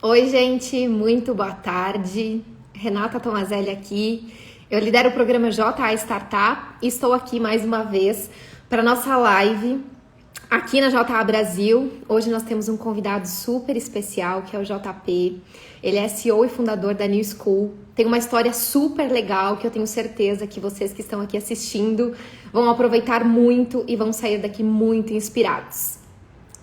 Oi, gente, muito boa tarde. Renata Tomazelli aqui. Eu lidero o programa JA Startup e estou aqui mais uma vez para nossa live aqui na JA Brasil. Hoje nós temos um convidado super especial que é o JP. Ele é CEO e fundador da New School. Tem uma história super legal que eu tenho certeza que vocês que estão aqui assistindo vão aproveitar muito e vão sair daqui muito inspirados.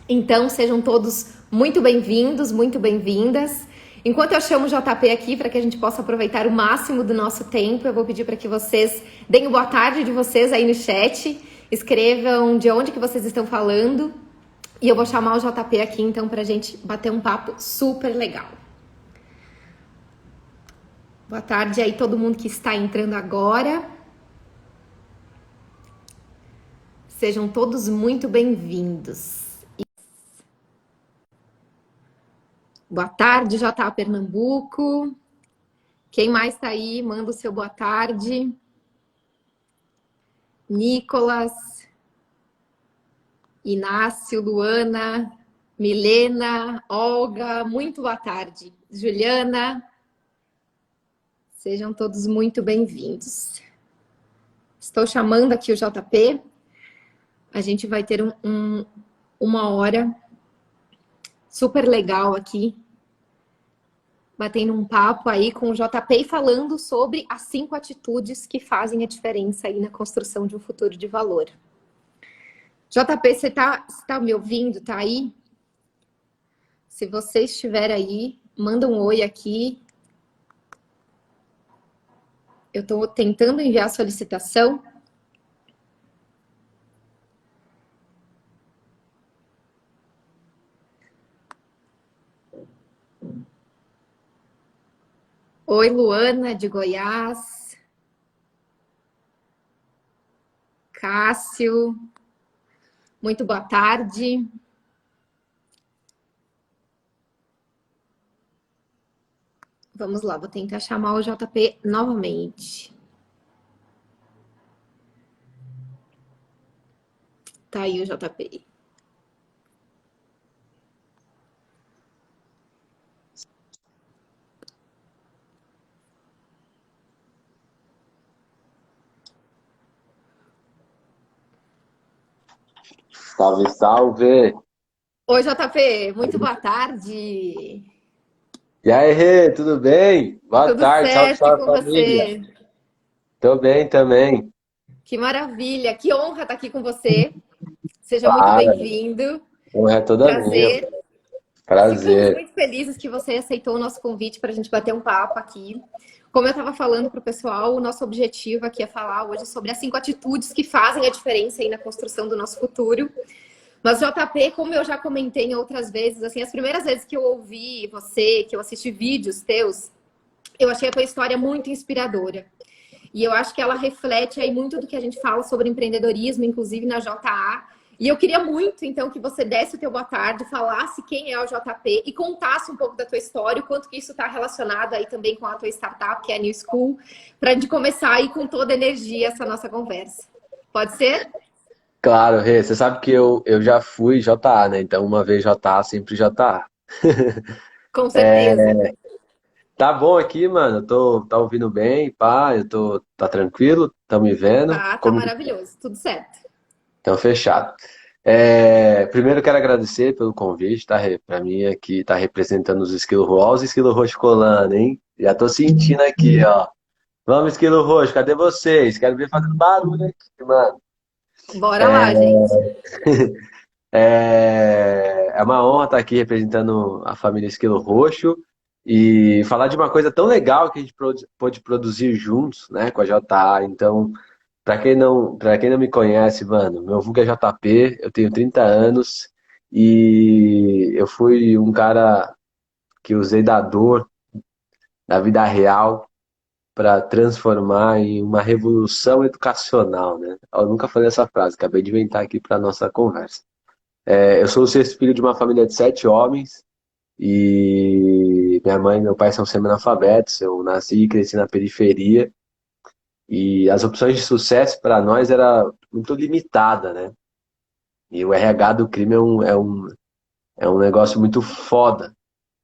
Então, sejam todos muito bem-vindos, muito bem-vindas. Enquanto eu chamo o JP aqui para que a gente possa aproveitar o máximo do nosso tempo, eu vou pedir para que vocês deem boa tarde de vocês aí no chat, escrevam de onde que vocês estão falando e eu vou chamar o JP aqui então para a gente bater um papo super legal. Boa tarde aí todo mundo que está entrando agora. Sejam todos muito bem-vindos. Boa tarde, JA Pernambuco. Quem mais está aí? Manda o seu boa tarde. Nicolas, Inácio, Luana, Milena, Olga, muito boa tarde. Juliana, sejam todos muito bem-vindos. Estou chamando aqui o JP. A gente vai ter uma hora super legal aqui, batendo um papo aí com o JP e falando sobre as 5 atitudes que fazem a diferença aí na construção de um futuro de valor. JP, você tá me ouvindo? Tá aí? Se você estiver aí, manda um oi aqui. Eu estou tentando enviar a solicitação. Oi, Luana, de Goiás. Cássio. Muito boa tarde. Vamos lá, vou tentar chamar o JP novamente. Tá aí o JP. Salve, salve! Oi, JP, muito boa tarde. E aí, Rê, tudo bem? Boa Tudo tarde, salve, certo e salve com família. você? Tô bem também. Que maravilha, que honra estar aqui com você. Seja muito Para, bem-vindo. honra é toda minha. Prazer. Ficamos Prazer. muito felizes que você aceitou o nosso convite para a gente bater um papo aqui. Como eu estava falando para o pessoal, o nosso objetivo aqui é falar hoje sobre as 5 atitudes que fazem a diferença aí na construção do nosso futuro. Mas, JP, como eu já comentei em outras vezes, assim, as primeiras vezes que eu ouvi você, que eu assisti vídeos teus, eu achei a tua história muito inspiradora. E eu acho que ela reflete aí muito do que a gente fala sobre empreendedorismo, inclusive na JA. E eu queria muito, então, que você desse o teu boa tarde, falasse quem é o JP e contasse um pouco da tua história, o quanto que isso está relacionado aí também com a tua startup, que é a New School, para a gente começar aí com toda a energia essa nossa conversa. Pode ser? Claro, Rê, você sabe que eu já fui JA, né? Então, uma vez JA, sempre JA. Com certeza. Tá bom aqui, mano? Tá ouvindo bem, pá, tá tranquilo? Tá me vendo? Tá Como que... maravilhoso, tudo certo. Então, fechado. Primeiro quero agradecer pelo convite, tá? Pra mim aqui tá representando os Esquilo Roxo. Olha os Esquilo Roxo colando, hein? Já tô sentindo aqui, ó. Vamos, Esquilo Roxo, cadê vocês? Quero ver fazendo barulho aqui, mano. Bora lá, gente. É uma honra estar aqui representando a família Esquilo Roxo e falar de uma coisa tão legal que a gente pôde produzir juntos, né, com a JA. Então, para quem não me conhece, mano, meu vulgo é JP, eu tenho 30 anos e eu fui um cara que usei da dor da vida real para transformar em uma revolução educacional, né? Eu nunca falei essa frase, acabei de inventar aqui para nossa conversa. Eu sou o sexto filho de uma família de 7 homens e minha mãe e meu pai são semi-analfabetos. Eu nasci e cresci na periferia e as opções de sucesso para nós era muito limitada, né? E o RH do crime é um negócio muito foda.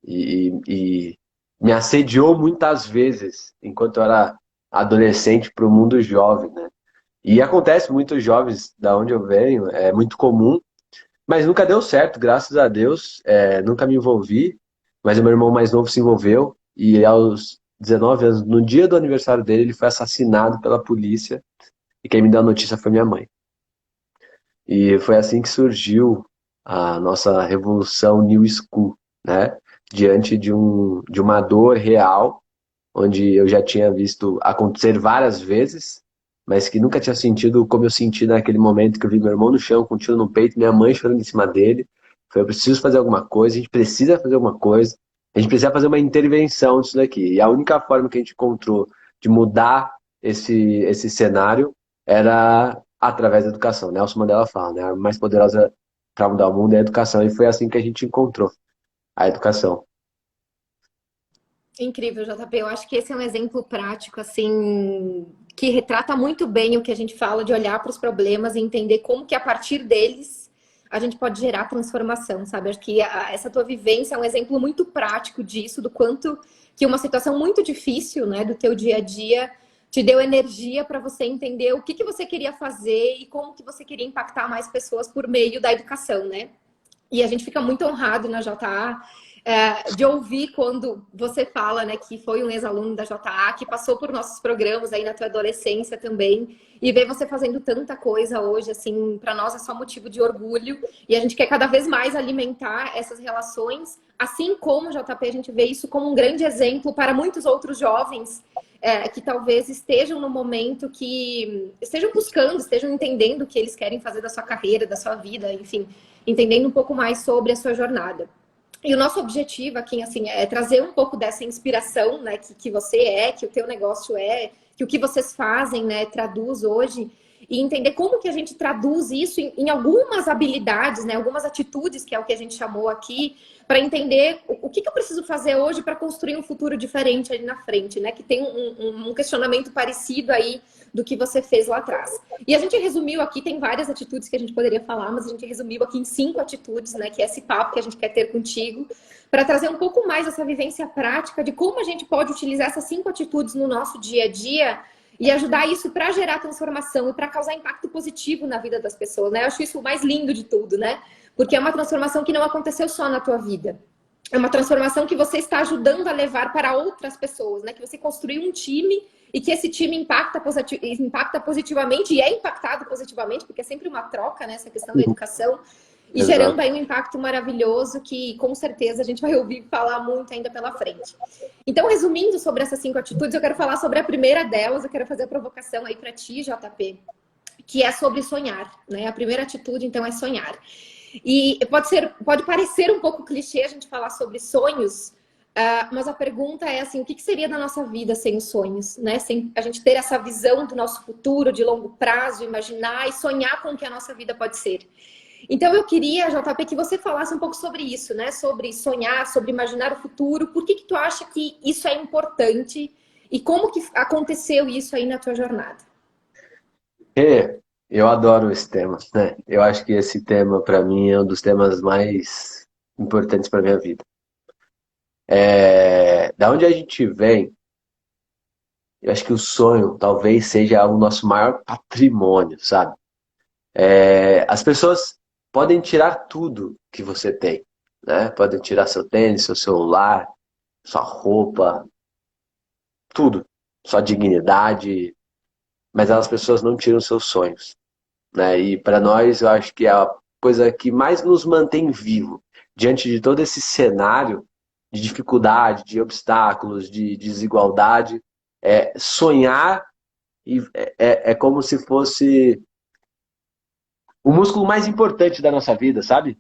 e me assediou muitas vezes enquanto eu era adolescente para o mundo jovem, né? E acontece, muitos jovens, da onde eu venho, é muito comum, mas nunca deu certo, graças a Deus, nunca me envolvi, mas o meu irmão mais novo se envolveu, e aos 19 anos, no dia do aniversário dele, ele foi assassinado pela polícia, e quem me deu a notícia foi minha mãe. E foi assim que surgiu a nossa revolução New School, né? Diante de uma dor real, onde eu já tinha visto acontecer várias vezes, mas que nunca tinha sentido como eu senti naquele momento que eu vi meu irmão no chão, com um tiro no peito, minha mãe chorando em cima dele. Foi, eu preciso fazer alguma coisa, a gente precisa fazer alguma coisa, a gente precisa fazer uma intervenção disso daqui. E a única forma que a gente encontrou de mudar esse cenário era através da educação. Nelson Mandela fala, né? A arma mais poderosa para mudar o mundo é a educação. E foi assim que a gente encontrou a educação. Incrível, JP. Eu acho que esse é um exemplo prático, assim, que retrata muito bem o que a gente fala de olhar para os problemas e entender como que a partir deles a gente pode gerar transformação, sabe? Acho que essa tua vivência é um exemplo muito prático disso, do quanto que uma situação muito difícil, né, do teu dia a dia te deu energia para você entender o que que você queria fazer e como que você queria impactar mais pessoas por meio da educação, né? E a gente fica muito honrado na JA de ouvir quando você fala, né, que foi um ex-aluno da JA, que passou por nossos programas aí na tua adolescência também, e ver você fazendo tanta coisa hoje, assim, para nós é só motivo de orgulho, e a gente quer cada vez mais alimentar essas relações, assim como, JP, a gente vê isso como um grande exemplo para muitos outros jovens que talvez estejam no momento que estejam buscando, estejam entendendo o que eles querem fazer da sua carreira, da sua vida, enfim, entendendo um pouco mais sobre a sua jornada. E o nosso objetivo aqui, assim, é trazer um pouco dessa inspiração, né, que você que o teu negócio que o que vocês fazem, né, traduz hoje, e entender como que a gente traduz isso em algumas habilidades, né, algumas atitudes, que é o que a gente chamou aqui, para entender o que eu preciso fazer hoje para construir um futuro diferente ali na frente, né, que tem um questionamento parecido aí do que você fez lá atrás. E a gente resumiu aqui, tem várias atitudes que a gente poderia falar, mas a gente resumiu aqui em 5 atitudes, né? Que é esse papo que a gente quer ter contigo, para trazer um pouco mais essa vivência prática de como a gente pode utilizar essas 5 atitudes no nosso dia a dia e ajudar isso para gerar transformação e para causar impacto positivo na vida das pessoas, né? Eu acho isso o mais lindo de tudo, né? Porque é uma transformação que não aconteceu só na tua vida. É uma transformação que você está ajudando a levar para outras pessoas, né? Que você construiu um time e que esse time impacta positivamente e é impactado positivamente, porque é sempre uma troca, né? Essa questão da educação. E gerando Exato. aí um impacto maravilhoso que, com certeza, a gente vai ouvir falar muito ainda pela frente. Então, resumindo sobre essas 5 atitudes, eu quero falar sobre a primeira delas, eu quero fazer a provocação aí para ti, JP, que é sobre sonhar, né? A primeira atitude, então, é sonhar. E pode parecer um pouco clichê a gente falar sobre sonhos, mas a pergunta é assim, o que seria da nossa vida sem os sonhos, né? Sem a gente ter essa visão do nosso futuro de longo prazo, imaginar e sonhar com o que a nossa vida pode ser. Então eu queria, JP, que você falasse um pouco sobre isso, né? Sobre sonhar, sobre imaginar o futuro. Por que tu acha que isso é importante e como que aconteceu isso aí na tua jornada? Eu adoro esse tema, né? Eu acho que esse tema, para mim, é um dos temas mais importantes para minha vida. Da onde a gente vem, eu acho que o sonho talvez seja o nosso maior patrimônio, sabe? As pessoas podem tirar tudo que você tem, né? Podem tirar seu tênis, seu celular, sua roupa, tudo, sua dignidade, mas as pessoas não tiram seus sonhos, né? E para nós, eu acho que é a coisa que mais nos mantém vivo diante de todo esse cenário de dificuldade, de obstáculos, de desigualdade, sonhar é como se fosse o músculo mais importante da nossa vida, sabe?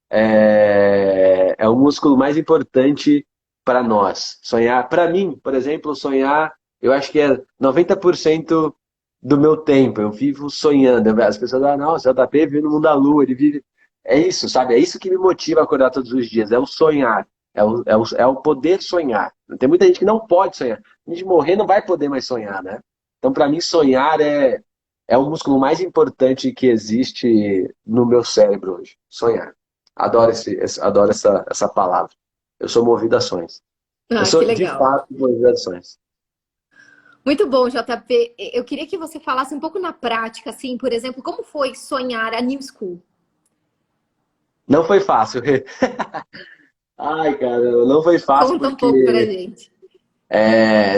É o músculo mais importante para nós. Sonhar, para mim, por exemplo, sonhar, eu acho que é 90% do meu tempo. Eu vivo sonhando. As pessoas falam, nossa, o JP vive no mundo da lua, ele vive. É isso, sabe? É isso que me motiva a acordar todos os dias, é o sonhar. É o poder sonhar. Tem muita gente que não pode sonhar. A gente morrer não vai poder mais sonhar, né? Então, para mim, sonhar é o músculo mais importante que existe no meu cérebro hoje. Sonhar. Adoro essa palavra. Eu sou movido a sonhos. Eu Ah, que sou, de legal. fato, movido a sonhos. Muito bom, JP. Eu queria que você falasse um pouco na prática, assim, por exemplo, como foi sonhar a New School? Não foi fácil. Ai, cara, não foi fácil Conta um pouco pra porque gente.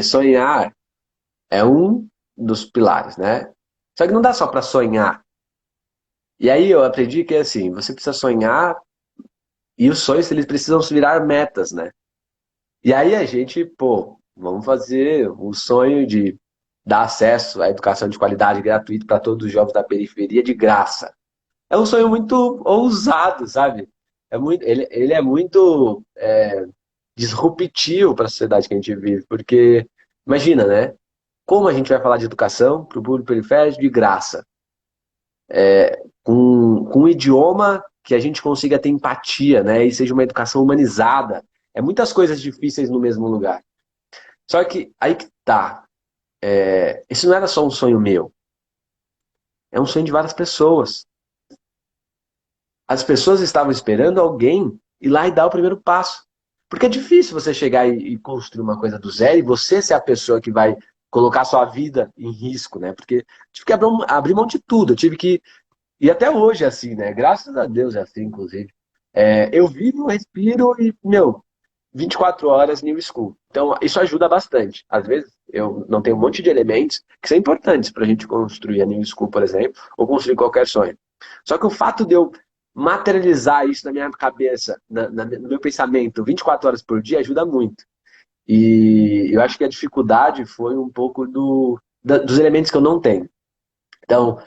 sonhar é um dos pilares, né? Só que não dá só para sonhar. E aí eu aprendi que assim, você precisa sonhar e os sonhos eles precisam se virar metas, né? E aí a gente, pô, vamos fazer o sonho de dar acesso à educação de qualidade gratuita para todos os jovens da periferia de graça. É um sonho muito ousado, sabe? Ele é muito disruptivo para a sociedade que a gente vive, porque imagina, né? Como a gente vai falar de educação para o público periférico de graça? Com um idioma que a gente consiga ter empatia, né? E seja uma educação humanizada. É muitas coisas difíceis no mesmo lugar. Só que aí que tá. Isso não era só um sonho meu, é um sonho de várias pessoas. As pessoas estavam esperando alguém ir lá e dar o primeiro passo. Porque é difícil você chegar e construir uma coisa do zero e você ser a pessoa que vai colocar sua vida em risco, né? Porque tive que abrir mão de tudo, eu tive que. E até hoje é assim, né? Graças a Deus é assim, inclusive. Eu vivo, respiro e, meu, 24 horas New School. Então, isso ajuda bastante. Às vezes, eu não tenho um monte de elementos que são importantes para a gente construir a New School, por exemplo, ou construir qualquer sonho. Só que o fato de eu materializar isso na minha cabeça, no meu pensamento, 24 horas por dia, ajuda muito. E eu acho que a dificuldade foi um pouco dos elementos que eu não tenho. Então,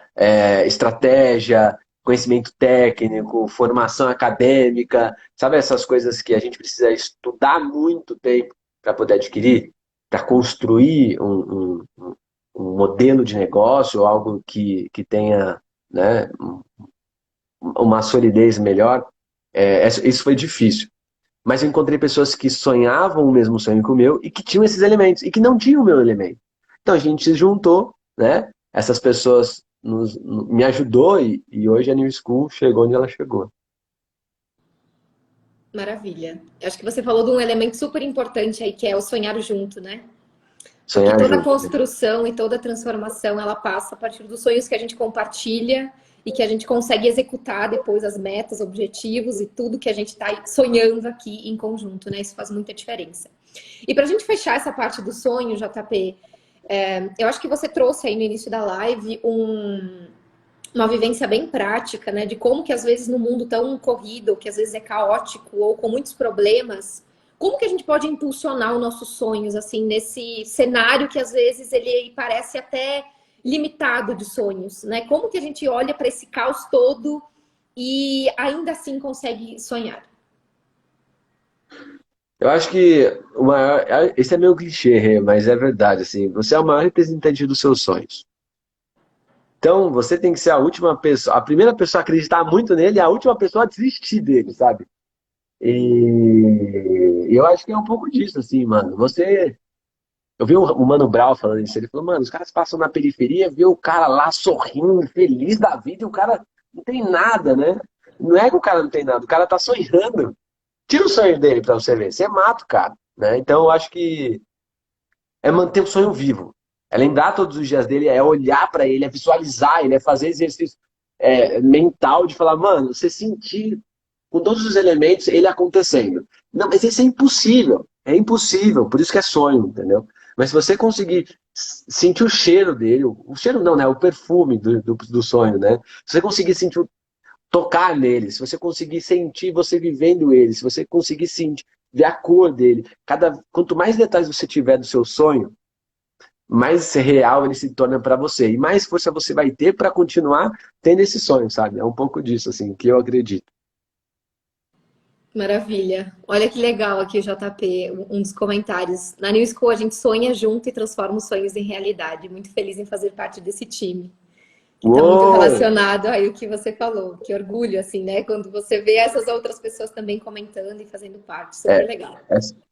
estratégia, conhecimento técnico, formação acadêmica, sabe essas coisas que a gente precisa estudar muito tempo para poder adquirir, para construir um modelo de negócio, algo que tenha, né, uma solidez melhor. Isso foi difícil. Mas eu encontrei pessoas que sonhavam o mesmo sonho que o meu e que tinham esses elementos e que não tinham o meu elemento. Então a gente se juntou, né? Essas pessoas me ajudou e hoje a New School chegou onde ela chegou. Maravilha. Acho que você falou de um elemento super importante aí, que é o sonhar junto, né? Porque Sonhar toda junto. construção e toda transformação, ela passa a partir dos sonhos que a gente compartilha e que a gente consegue executar depois as metas, objetivos e tudo que a gente está sonhando aqui em conjunto, né? Isso faz muita diferença. E para a gente fechar essa parte do sonho, JP, eu acho que você trouxe aí no início da live uma vivência bem prática, né? De como que às vezes no mundo tão corrido, que às vezes é caótico ou com muitos problemas, como que a gente pode impulsionar os nossos sonhos, assim, nesse cenário que às vezes ele parece até limitado de sonhos, né? Como que a gente olha para esse caos todo e ainda assim consegue sonhar? Eu acho que o maior. Esse é meio clichê, mas é verdade. Assim, você é o maior representante dos seus sonhos. Então, você tem que ser a última pessoa, a primeira pessoa a acreditar muito nele e a última pessoa a desistir dele, sabe? E eu acho que é um pouco disso, assim, mano. Eu vi o Mano Brown falando isso. Ele falou, mano, os caras passam na periferia, vê o cara lá sorrindo, feliz da vida, e o cara não tem nada, né? Não é que o cara não tem nada, o cara tá sonhando. Tira o sonho dele pra você ver. Você mata o cara, né? Então eu acho que é manter o sonho vivo. É lembrar todos os dias dele, é olhar pra ele, é visualizar ele, é fazer exercício mental de falar, mano, você sentir com todos os elementos ele acontecendo. Não, mas isso é impossível. É impossível, por isso que é sonho, entendeu? Mas se você conseguir sentir o cheiro dele, o cheiro não, né? O perfume do sonho, né? Se você conseguir sentir, tocar nele, se você conseguir sentir você vivendo ele, se você conseguir sentir, ver a cor dele, quanto mais detalhes você tiver do seu sonho, mais real ele se torna para você. E mais força você vai ter para continuar tendo esse sonho, sabe? É um pouco disso, assim, que eu acredito. Maravilha. Olha que legal aqui, JP, um dos comentários. Na New School a gente sonha junto e transforma os sonhos em realidade. Muito feliz em fazer parte desse time. Que está muito Uou! relacionado aí o que você falou. Que orgulho, assim, né? Quando você vê essas outras pessoas também comentando e fazendo parte. Super É, legal.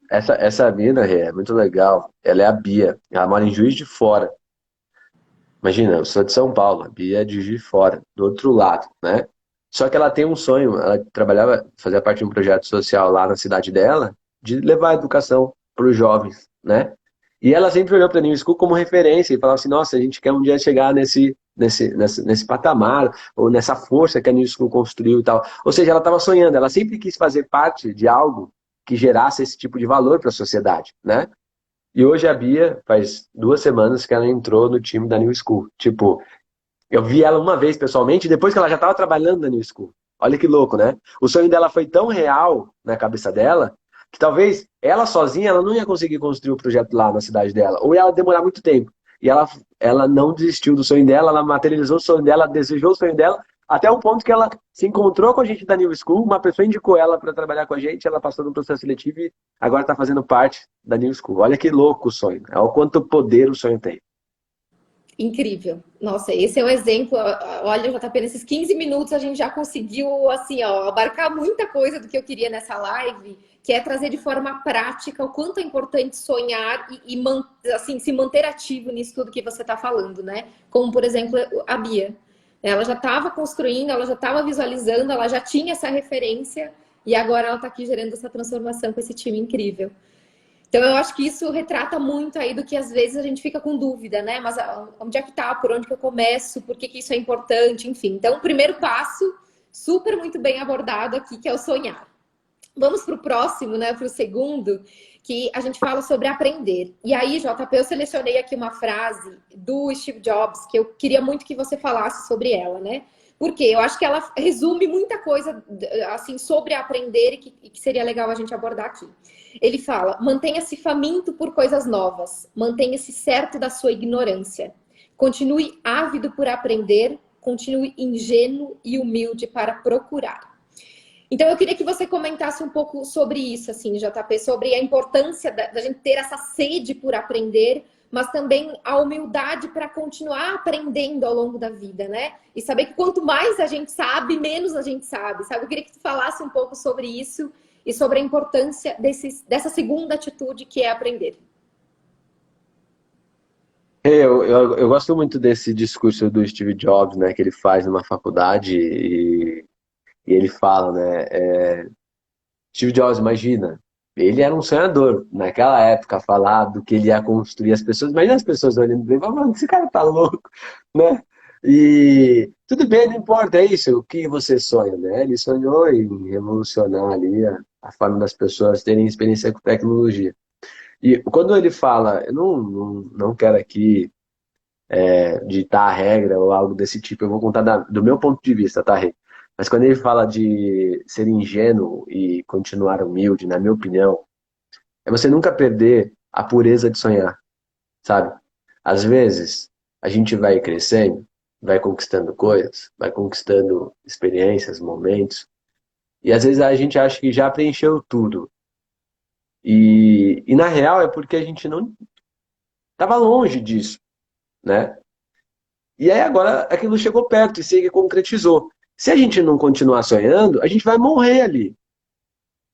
essa mina é muito legal. Ela é a Bia. Ela mora em Juiz de Fora. Imagina, eu sou de São Paulo. A Bia é de Juiz de Fora, do outro lado, né? Só que ela tem um sonho. Ela trabalhava, fazia parte de um projeto social lá na cidade dela. de levar a educação para os jovens, né? E ela sempre olhou para a New School como referência e falava assim, nossa, a gente quer um dia chegar nesse patamar, ou nessa força que a New School construiu e tal. Ou seja, ela estava sonhando, ela sempre quis fazer parte de algo que gerasse esse tipo de valor para a sociedade, né? E hoje a Bia, faz 2 semanas que ela entrou no time da New School. Tipo, eu vi ela uma vez pessoalmente, depois que ela já estava trabalhando na New School. Olha que louco, né? O sonho dela foi tão real na cabeça dela, que talvez ela sozinha ela não ia conseguir construir o projeto lá na cidade dela, ou ia demorar muito tempo. E ela não desistiu do sonho dela, ela materializou o sonho dela, desejou o sonho dela, até o ponto que ela se encontrou com a gente da New School, uma pessoa indicou ela para trabalhar com a gente, ela passou no processo seletivo e agora está fazendo parte da New School. Olha que louco o sonho, é o quanto poder o sonho tem. Incrível. Nossa, esse é um exemplo. Olha, já tá apenas esses 15 minutos, a gente já conseguiu, assim, ó, abarcar muita coisa do que eu queria nessa live, que é trazer de forma prática o quanto é importante sonhar assim, se manter ativo nisso tudo que você está falando, né? Como, por exemplo, a Bia. Ela já estava construindo, ela já estava visualizando, ela já tinha essa referência e agora ela está aqui gerando essa transformação com esse time incrível. Então, eu acho que isso retrata muito aí do que às vezes a gente fica com dúvida, né? Mas onde é que tá? Por onde que eu começo? Por que que isso é importante? Enfim, então, o primeiro passo, super muito bem abordado aqui, que é o sonhar. Vamos para o próximo, né? Para o segundo, que a gente fala sobre aprender. E aí, JP, eu selecionei aqui uma frase do Steve Jobs, que eu queria muito que você falasse sobre ela, né? Porque eu acho que ela resume muita coisa assim sobre aprender e que seria legal a gente abordar aqui. Ele fala: mantenha-se faminto por coisas novas, mantenha-se certo da sua ignorância, continue ávido por aprender, continue ingênuo e humilde para procurar. Então eu queria que você comentasse um pouco sobre isso, assim, JP, sobre a importância da gente ter essa sede por aprender, mas também a humildade para continuar aprendendo ao longo da vida, né? E saber que quanto mais a gente sabe, menos a gente sabe, sabe? Eu queria que tu falasse um pouco sobre isso e sobre a importância dessa segunda atitude que é aprender. Eu gosto muito desse discurso do Steve Jobs, né, que ele faz numa faculdade e ele fala, né, Steve Jobs, imagina, ele era um sonhador naquela época, falar do que ele ia construir as pessoas, imagina as pessoas olhando para ele e falando, mano, esse cara tá louco, né? E tudo bem, não importa, é isso, o que você sonha, né? Ele sonhou em revolucionar ali a forma das pessoas terem experiência com tecnologia. E quando ele fala, eu não quero aqui ditar a regra ou algo desse tipo, eu vou contar do meu ponto de vista, tá, Rê? Mas quando ele fala de ser ingênuo e continuar humilde, na minha opinião, é você nunca perder a pureza de sonhar, sabe? Às vezes, a gente vai crescendo, vai conquistando coisas, vai conquistando experiências, momentos, e às vezes a gente acha que já preencheu tudo. E na real é porque a gente não estava longe disso, né? E aí agora aquilo chegou perto e se concretizou. Se a gente não continuar sonhando, a gente vai morrer ali,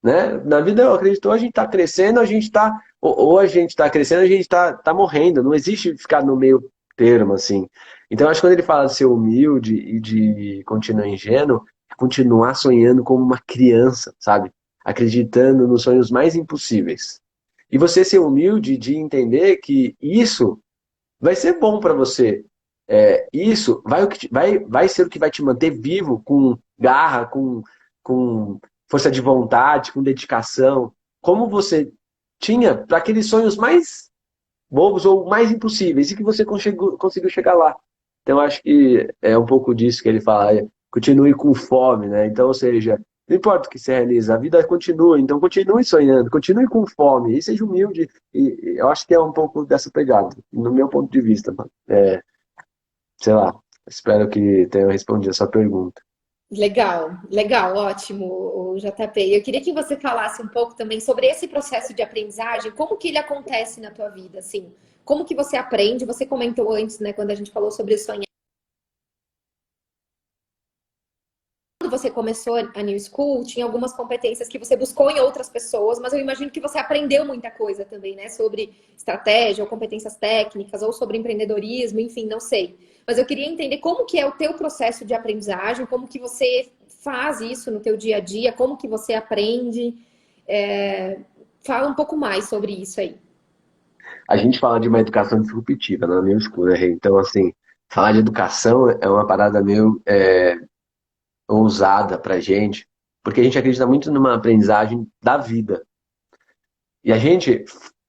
né? Na vida, eu acredito, ou a gente está crescendo, a gente está, ou a gente está crescendo, a gente tá morrendo. Não existe ficar no meio termo, assim. Então, acho que quando ele fala de ser humilde e de continuar ingênuo, é continuar sonhando como uma criança, sabe? Acreditando nos sonhos mais impossíveis. E você ser humilde de entender que isso vai ser bom para você. Isso vai ser o que vai te manter vivo, com garra, com força de vontade, com dedicação, como você tinha para aqueles sonhos mais bobos ou mais impossíveis e que você conseguiu chegar lá. Então, acho que é um pouco disso que ele fala, continue com fome, né? Então, ou seja, não importa o que você realiza, a vida continua, então continue sonhando, continue com fome e seja humilde. E eu acho que é um pouco dessa pegada, no meu ponto de vista, mano. Sei lá, espero que tenha respondido a sua pergunta. Legal, legal, ótimo, o JP. Eu queria que você falasse um pouco também sobre esse processo de aprendizagem, como que ele acontece na tua vida, assim, como que você aprende? Você comentou antes, né, quando a gente falou sobre sonhar. Quando você começou a New School, tinha algumas competências que você buscou em outras pessoas, mas eu imagino que você aprendeu muita coisa também, né, sobre estratégia ou competências técnicas ou sobre empreendedorismo, enfim, não sei. Mas eu queria entender como que é o teu processo de aprendizagem, como que você faz isso no teu dia a dia, como que você aprende. Fala um pouco mais sobre isso aí. A gente fala de uma educação disruptiva na New School, né? Então, assim, falar de educação é uma parada meio ousada pra gente, porque a gente acredita muito numa aprendizagem da vida. E a gente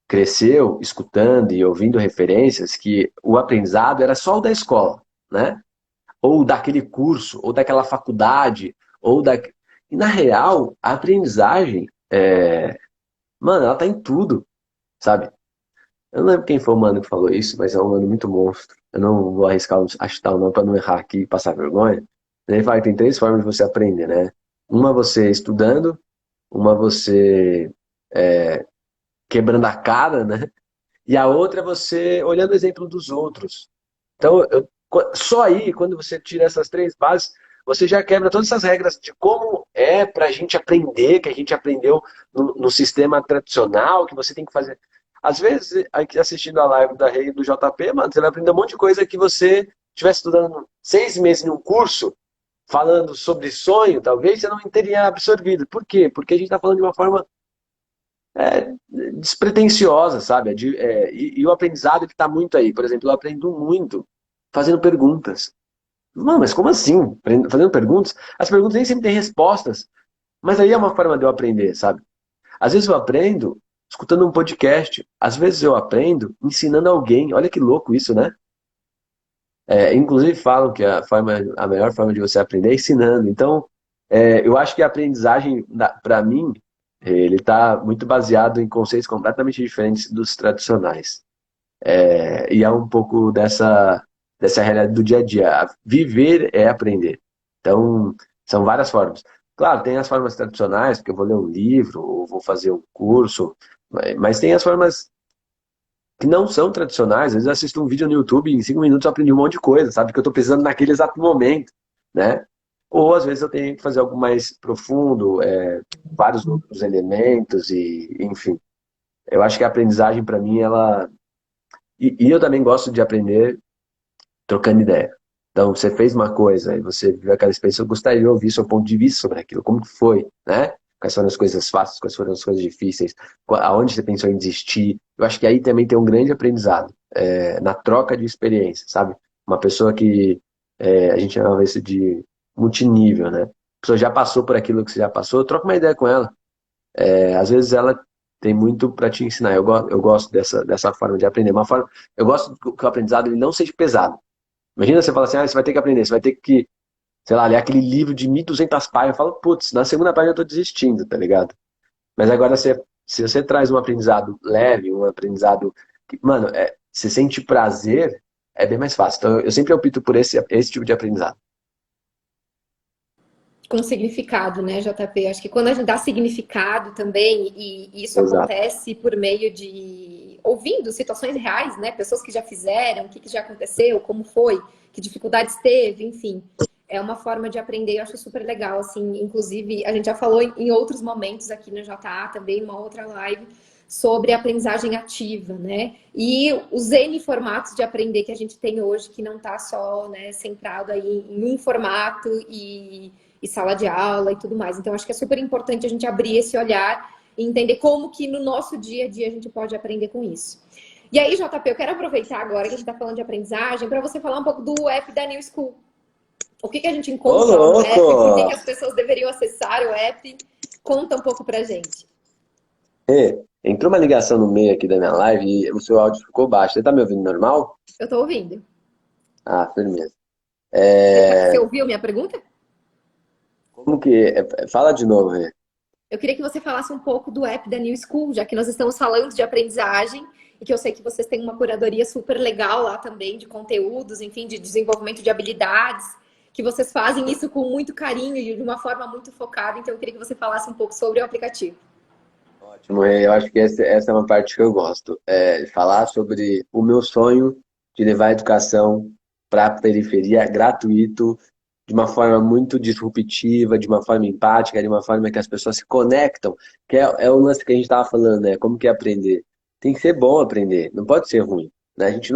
cresceu escutando e ouvindo referências que o aprendizado era só o da escola, né? Ou daquele curso, ou daquela faculdade, ou da... E na real, a aprendizagem, mano, ela tá em tudo, sabe? Eu não lembro quem foi o mano que falou isso, mas é um mano muito monstro. Eu não vou arriscar achutar o nome para não errar aqui e passar vergonha. Ele fala que tem três formas de você aprender, né? Uma você estudando, uma você quebrando a cara, né? E a outra é você olhando o exemplo dos outros. Então, só aí, quando você tira essas três bases, você já quebra todas essas regras de como é para a gente aprender, que a gente aprendeu no sistema tradicional, que você tem que fazer. Às vezes, aqui assistindo a live da Rei e do JP, mano, você vai aprender um monte de coisa que você estivesse estudando 6 meses em um curso, falando sobre sonho, talvez você não teria absorvido. Por quê? Porque a gente está falando de uma forma despretensiosa, sabe? E o aprendizado que está muito aí. Por exemplo, eu aprendo muito fazendo perguntas. Não, mas como assim? Fazendo perguntas? As perguntas nem sempre têm respostas. Mas aí é uma forma de eu aprender, sabe? Às vezes eu aprendo escutando um podcast. Às vezes eu aprendo ensinando alguém. Olha que louco isso, né? Inclusive falam que a melhor forma de você aprender é ensinando. Então, eu acho que a aprendizagem, para mim, ele está muito baseado em conceitos completamente diferentes dos tradicionais. E é um pouco dessa realidade do dia a dia. Viver é aprender. Então, são várias formas. Claro, tem as formas tradicionais, porque eu vou ler um livro, ou vou fazer um curso, mas tem as formas que não são tradicionais. Às vezes eu assisto um vídeo no YouTube e em 5 minutos eu aprendi um monte de coisa, sabe? Que eu estou precisando naquele exato momento, né? Ou às vezes eu tenho que fazer algo mais profundo, vários outros elementos e, enfim. Eu acho que a aprendizagem para mim, ela... E eu também gosto de aprender trocando ideia. Então, você fez uma coisa e você viu aquela experiência, eu gostaria de ouvir seu ponto de vista sobre aquilo, como que foi, né? Quais foram as coisas fáceis, quais foram as coisas difíceis, aonde você pensou em desistir. Eu acho que aí também tem um grande aprendizado, na troca de experiência, sabe? Uma pessoa que, a gente chama isso de multinível, né? A pessoa já passou por aquilo que você já passou, troca uma ideia com ela. Às vezes ela tem muito para te ensinar. Eu gosto dessa forma de aprender. Eu gosto que o aprendizado ele não seja pesado. Imagina você falar assim, você vai ter que aprender, você vai ter que, sei lá, ler aquele livro de 1.200 páginas. Eu falo, putz, na segunda página eu tô desistindo, tá ligado? Mas agora, se você traz um aprendizado leve, um aprendizado que, mano, você sente prazer, é bem mais fácil. Então, eu sempre opto por esse tipo de aprendizado. Com significado, né, JP? Acho que quando a gente dá significado também, e isso Exato. acontece por meio de ouvindo situações reais, né? Pessoas que já fizeram, o que já aconteceu, como foi, que dificuldades teve, enfim. É uma forma de aprender, eu acho super legal, assim. Inclusive, a gente já falou em outros momentos aqui no JA, também, uma outra live, sobre aprendizagem ativa, né? E os N formatos de aprender que a gente tem hoje, que não está só, né, centrado aí em um formato e sala de aula e tudo mais. Então, acho que é super importante a gente abrir esse olhar e entender como que no nosso dia a dia a gente pode aprender com isso. E aí, JP, eu quero aproveitar agora que a gente está falando de aprendizagem para você falar um pouco do app da New School. O que a gente Ô, encontra lá no app, por que louco! as pessoas deveriam acessar o app. Conta um pouco pra gente. Entrou uma ligação no meio aqui da minha live e o seu áudio ficou baixo. Você tá me ouvindo normal? Eu tô ouvindo. Ah, firmeza. Você É, ouviu minha pergunta? como que... Fala de novo, Rê. Eu queria que você falasse um pouco do app da New School, já que nós estamos falando de aprendizagem e que eu sei que vocês têm uma curadoria super legal lá também de conteúdos, enfim, de desenvolvimento de habilidades, que vocês fazem isso com muito carinho e de uma forma muito focada. Então, eu queria que você falasse um pouco sobre o aplicativo. Ótimo, eu acho que essa é uma parte que eu gosto. Falar sobre o meu sonho de levar a educação para a periferia gratuito, de uma forma muito disruptiva, de uma forma empática, de uma forma que as pessoas se conectam, que é o lance que a gente estava falando, né? Como que é aprender? Tem que ser bom aprender, não pode ser ruim, né? A gente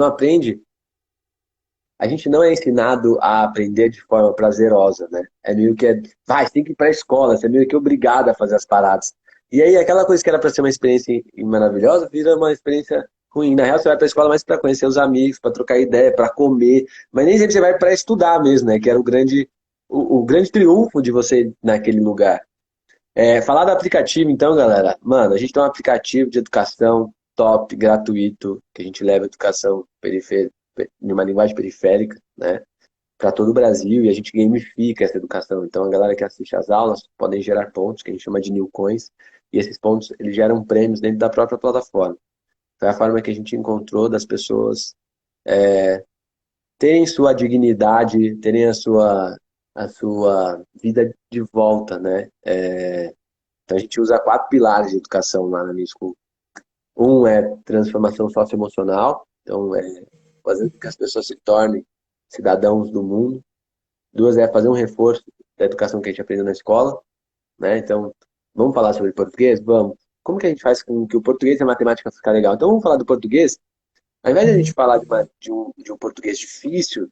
não é ensinado a aprender de forma prazerosa, né? É meio que vai, você tem que ir para a escola, você é meio que obrigado a fazer as paradas. E aí aquela coisa que era para ser uma experiência maravilhosa vira uma experiência ruim. Na real, você vai para a escola mais para conhecer os amigos, para trocar ideia, para comer, mas nem sempre você vai para estudar mesmo, né? Que era o grande triunfo de você ir naquele lugar. Falar do aplicativo, então, galera. Mano, a gente tem um aplicativo de educação top, gratuito, que a gente leva educação em uma linguagem periférica, né? Para todo o Brasil e a gente gamifica essa educação. Então, a galera que assiste às aulas podem gerar pontos, que a gente chama de new coins, e esses pontos eles geram prêmios dentro da própria plataforma. Foi a forma que a gente encontrou das pessoas terem sua dignidade, terem a sua vida de volta, né? Então, a gente usa 4 pilares de educação lá na New School. Um é transformação socioemocional, então fazendo com que as pessoas se tornem cidadãos do mundo. 2 é fazer um reforço da educação que a gente aprendeu na escola, né? Então, vamos falar sobre português? Vamos. Como que a gente faz com que o português e a matemática ficar legal? Então, vamos falar do português. Ao invés de a gente falar de um português difícil,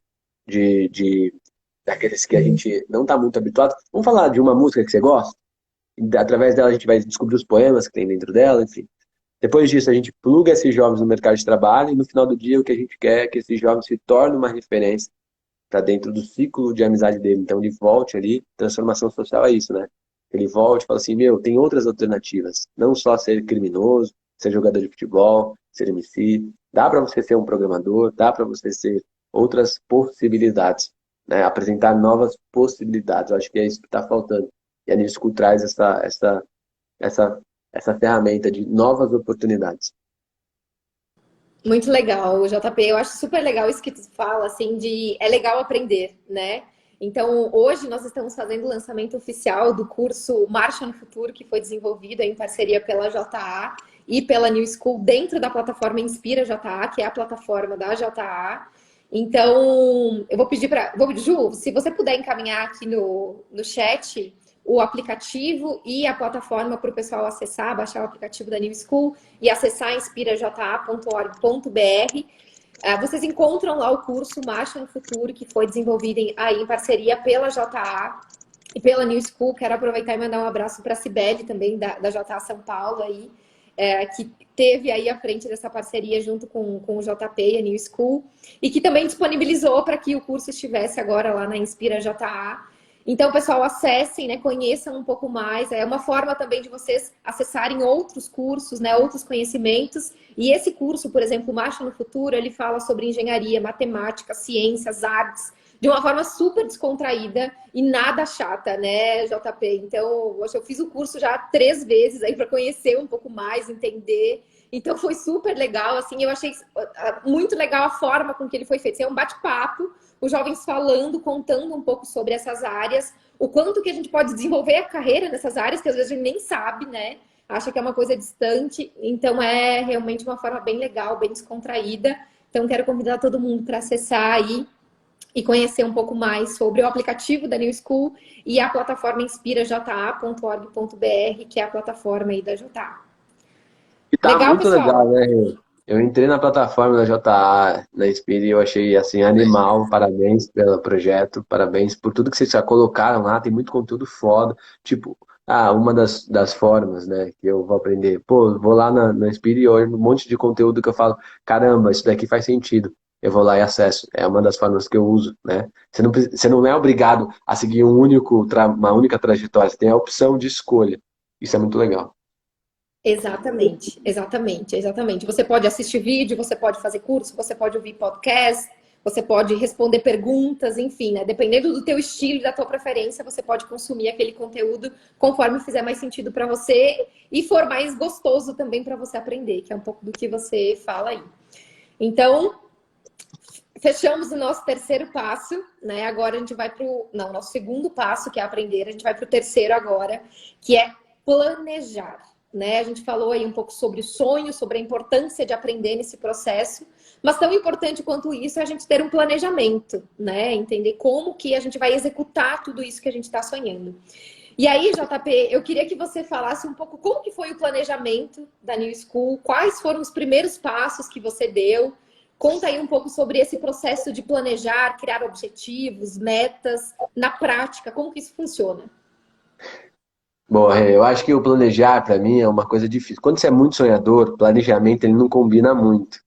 daqueles que a gente não está muito habituado, vamos falar de uma música que você gosta. E, através dela, a gente vai descobrir os poemas que tem dentro dela, enfim. Depois disso, a gente pluga esses jovens no mercado de trabalho e no final do dia o que a gente quer é que esses jovens se tornem uma referência para dentro do ciclo de amizade dele. Então ele volte ali, transformação social é isso, né? Ele volte e fala assim, meu, tem outras alternativas. Não só ser criminoso, ser jogador de futebol, ser MC. Dá para você ser um programador, dá para você ser outras possibilidades, né? Apresentar novas possibilidades. Eu acho que é isso que está faltando. E a New School traz essa, essa ferramenta de novas oportunidades. Muito legal, JP. Eu acho super legal isso que tu fala, assim, de é legal aprender, né? Então, hoje nós estamos fazendo o lançamento oficial do curso Marcha no Futuro, que foi desenvolvido em parceria pela JA e pela New School dentro da plataforma Inspira JA, que é a plataforma da JA. Então, eu vou pedir para... Ju, se você puder encaminhar aqui no chat o aplicativo e a plataforma para o pessoal acessar, baixar o aplicativo da New School e acessar inspiraja.org.br. Vocês encontram lá o curso Marcha no Futuro, que foi desenvolvido aí em parceria pela JA e pela New School. Quero aproveitar e mandar um abraço para a Cibele, também da JA São Paulo, aí, que teve aí à frente dessa parceria junto com o JP e a New School, e que também disponibilizou para que o curso estivesse agora lá na Inspira JA. Então, pessoal, acessem, né, conheçam um pouco mais. É uma forma também de vocês acessarem outros cursos, né, outros conhecimentos. E esse curso, por exemplo, Marcha no Futuro, ele fala sobre engenharia, matemática, ciências, artes, de uma forma super descontraída e nada chata, né, JP? Então, eu fiz o curso já 3 vezes aí para conhecer um pouco mais, entender. Então, foi super legal, assim, eu achei muito legal a forma com que ele foi feito. É um bate-papo, os jovens falando, contando um pouco sobre essas áreas, o quanto que a gente pode desenvolver a carreira nessas áreas, que às vezes a gente nem sabe, né? Acha que é uma coisa distante. Então, é realmente uma forma bem legal, bem descontraída. Então, quero convidar todo mundo para acessar aí e conhecer um pouco mais sobre o aplicativo da New School e a plataforma inspiraja.org.br, que é a plataforma aí da JA. E tá Legal, muito legal, pessoal? né? Eu entrei na plataforma da JA, na Inspire, e eu achei assim animal. Parabéns pelo projeto, parabéns por tudo que vocês já colocaram lá. Tem muito conteúdo foda. Tipo, uma das formas, né, que eu vou aprender. Pô, vou lá na Inspire e olho um monte de conteúdo que eu falo, caramba, isso daqui faz sentido. Eu vou lá e acesso. É uma das formas que eu uso, né? Você não é obrigado a seguir uma única trajetória. Você tem a opção de escolha. Isso é muito legal. Exatamente, exatamente, exatamente. Você pode assistir vídeo, você pode fazer curso, você pode ouvir podcast, você pode responder perguntas, enfim, né? Dependendo do teu estilo e da tua preferência, você pode consumir aquele conteúdo conforme fizer mais sentido para você e for mais gostoso também para você aprender, que é um pouco do que você fala aí. Então, fechamos o nosso terceiro passo, né? Agora a gente vai para o nosso segundo passo, que é aprender. A gente vai para o terceiro agora, que é planejar, né? A gente falou aí um pouco sobre o sonho, sobre a importância de aprender nesse processo, mas tão importante quanto isso é a gente ter um planejamento, né? Entender como que a gente vai executar tudo isso que a gente está sonhando. E aí, JP, eu queria que você falasse um pouco como que foi o planejamento da New School, quais foram os primeiros passos que você deu. Conta aí um pouco sobre esse processo de planejar, criar objetivos, metas, na prática, como que isso funciona? Bom, eu acho que o planejar, para mim, é uma coisa difícil. Quando você é muito sonhador, planejamento ele não combina muito.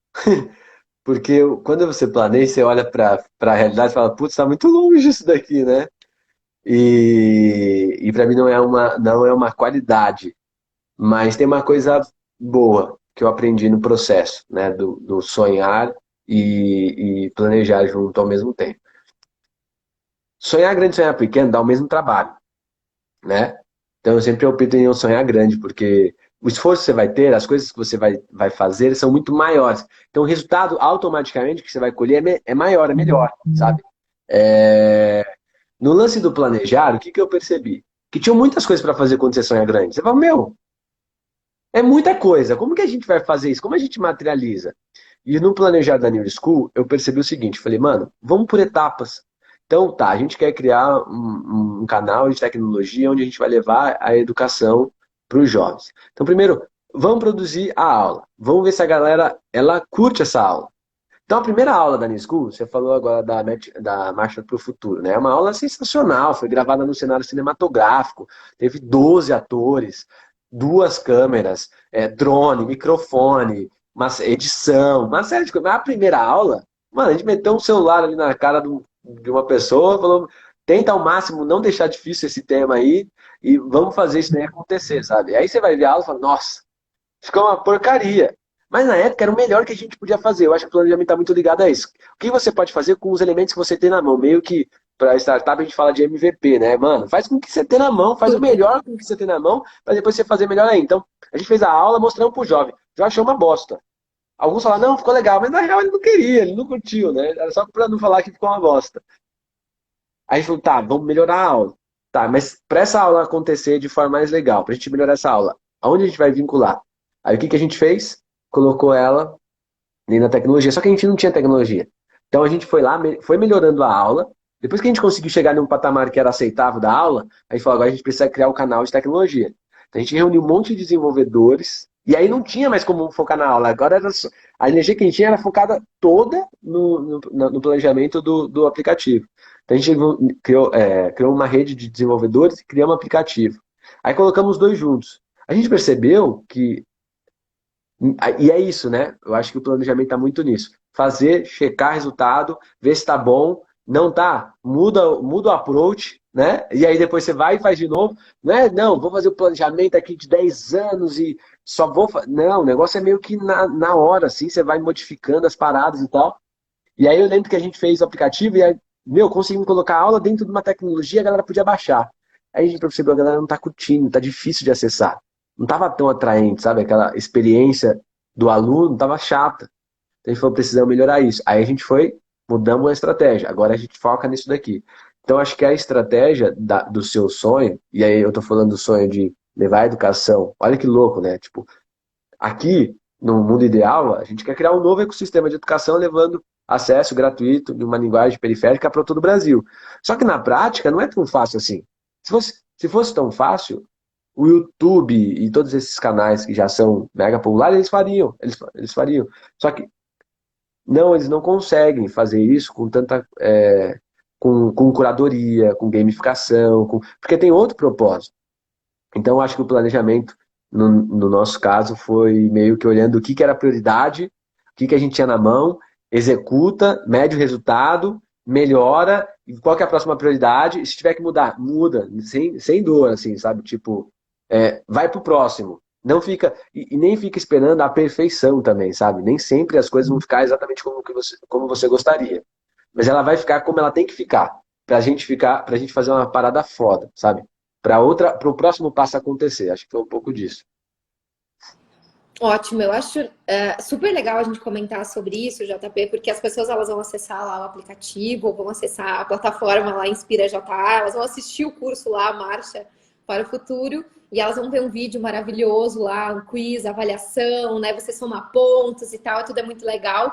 Porque quando você planeja, você olha para a realidade e fala, putz, está muito longe isso daqui, né? E para mim não é uma qualidade. Mas tem uma coisa boa que eu aprendi no processo, né? Do sonhar e planejar junto ao mesmo tempo. Sonhar grande e sonhar pequeno dá o mesmo trabalho, né? Então eu sempre opto em sonhar grande, porque o esforço que você vai ter, as coisas que você vai fazer são muito maiores. Então o resultado automaticamente que você vai colher é maior, é melhor, sabe? É, No lance do planejar, o que que eu percebi? Que tinham muitas coisas para fazer quando você sonha grande. Você fala, meu, é muita coisa. Como que a gente vai fazer isso? Como a gente materializa? E no planejar da New School, eu percebi o seguinte, falei, mano, vamos por etapas. Então, tá, a gente quer criar um canal de tecnologia onde a gente vai levar a educação para os jovens. Então, primeiro, vamos produzir a aula. Vamos ver se a galera, ela curte essa aula. Então, a primeira aula da New School, você falou agora da Marcha para o Futuro, né? É uma aula sensacional, foi gravada no cenário cinematográfico, teve 12 atores, duas câmeras, drone, microfone, uma edição, uma série de coisas. Mas a primeira aula, mano, a gente meteu um celular ali na cara de uma pessoa, falou, tenta ao máximo não deixar difícil esse tema aí e vamos fazer isso daí acontecer, sabe? Aí você vai ver a aula e fala, nossa, ficou uma porcaria. Mas na época era o melhor que a gente podia fazer. Eu acho que o planejamento está muito ligado a isso. O que você pode fazer com os elementos que você tem na mão? Meio que para startup a gente fala de MVP, né, mano? Faz com o que você tem na mão, faz o Super. melhor com o que você tem na mão, para depois você fazer melhor aí. Então, a gente fez a aula mostrando pro jovem. O jovem achou uma bosta. Alguns falaram, não, ficou legal, mas na real ele não queria, ele não curtiu, né? Era só para não falar que ficou uma bosta. Aí a gente falou, tá, vamos melhorar a aula. Tá, mas para essa aula acontecer de forma mais legal, para a gente melhorar essa aula, aonde a gente vai vincular? Aí o que que a gente fez? Colocou ela nem na tecnologia, só que a gente não tinha tecnologia. Então a gente foi lá, foi melhorando a aula. Depois que a gente conseguiu chegar num patamar que era aceitável da aula, a gente falou, agora a gente precisa criar um canal de tecnologia. Então a gente reuniu um monte de desenvolvedores, e aí não tinha mais como focar na aula. Agora era a energia que a gente tinha era focada toda no planejamento do aplicativo. Então a gente criou uma rede de desenvolvedores e criamos um aplicativo. Aí colocamos os dois juntos. A gente percebeu que e é isso, né? Eu acho que o planejamento está muito nisso. Fazer, checar resultado, ver se está bom. Não tá, muda o approach, né? E aí depois você vai e faz de novo. Não é, não, vou fazer o planejamento aqui de 10 anos e só vou. Não, o negócio é meio que na hora, assim, você vai modificando as paradas e tal. E aí eu lembro que a gente fez o aplicativo e aí, meu, conseguimos colocar a aula dentro de uma tecnologia, a galera podia baixar. Aí a gente percebeu que a galera não tá curtindo, tá difícil de acessar. Não tava tão atraente, sabe? Aquela experiência do aluno tava chata. Então a gente falou, precisamos melhorar isso. Aí a gente foi, mudamos a estratégia. Agora a gente foca nisso daqui. Então acho que a estratégia do seu sonho, e aí eu tô falando do sonho de levar a educação, olha que louco, né? Tipo, aqui, no mundo ideal, a gente quer criar um novo ecossistema de educação levando acesso gratuito de uma linguagem periférica para todo o Brasil. Só que na prática não é tão fácil assim. Se fosse tão fácil, o YouTube e todos esses canais que já são mega populares, eles fariam. Só que não, eles não conseguem fazer isso com tanta com curadoria, com gamificação, porque tem outro propósito. Então, eu acho que o planejamento, no nosso caso, foi meio que olhando o que era prioridade, o que a gente tinha na mão, executa, mede o resultado, melhora, e qual que é a próxima prioridade, e se tiver que mudar, muda, sem dor, assim, sabe? Tipo, vai pro próximo. Não fica, e nem fica esperando a perfeição também, sabe? Nem sempre as coisas vão ficar exatamente como você gostaria. Mas ela vai ficar como ela tem que ficar, pra gente fazer uma parada foda, sabe? Para o próximo passo acontecer. Acho que foi um pouco disso. Ótimo, eu acho super legal a gente comentar sobre isso, JP, porque as pessoas elas vão acessar lá o aplicativo, vão acessar a plataforma lá Inspira JA, elas vão assistir o curso lá, Marcha para o Futuro, e elas vão ver um vídeo maravilhoso lá, um quiz, avaliação, né? Você somar pontos e tal, tudo é muito legal.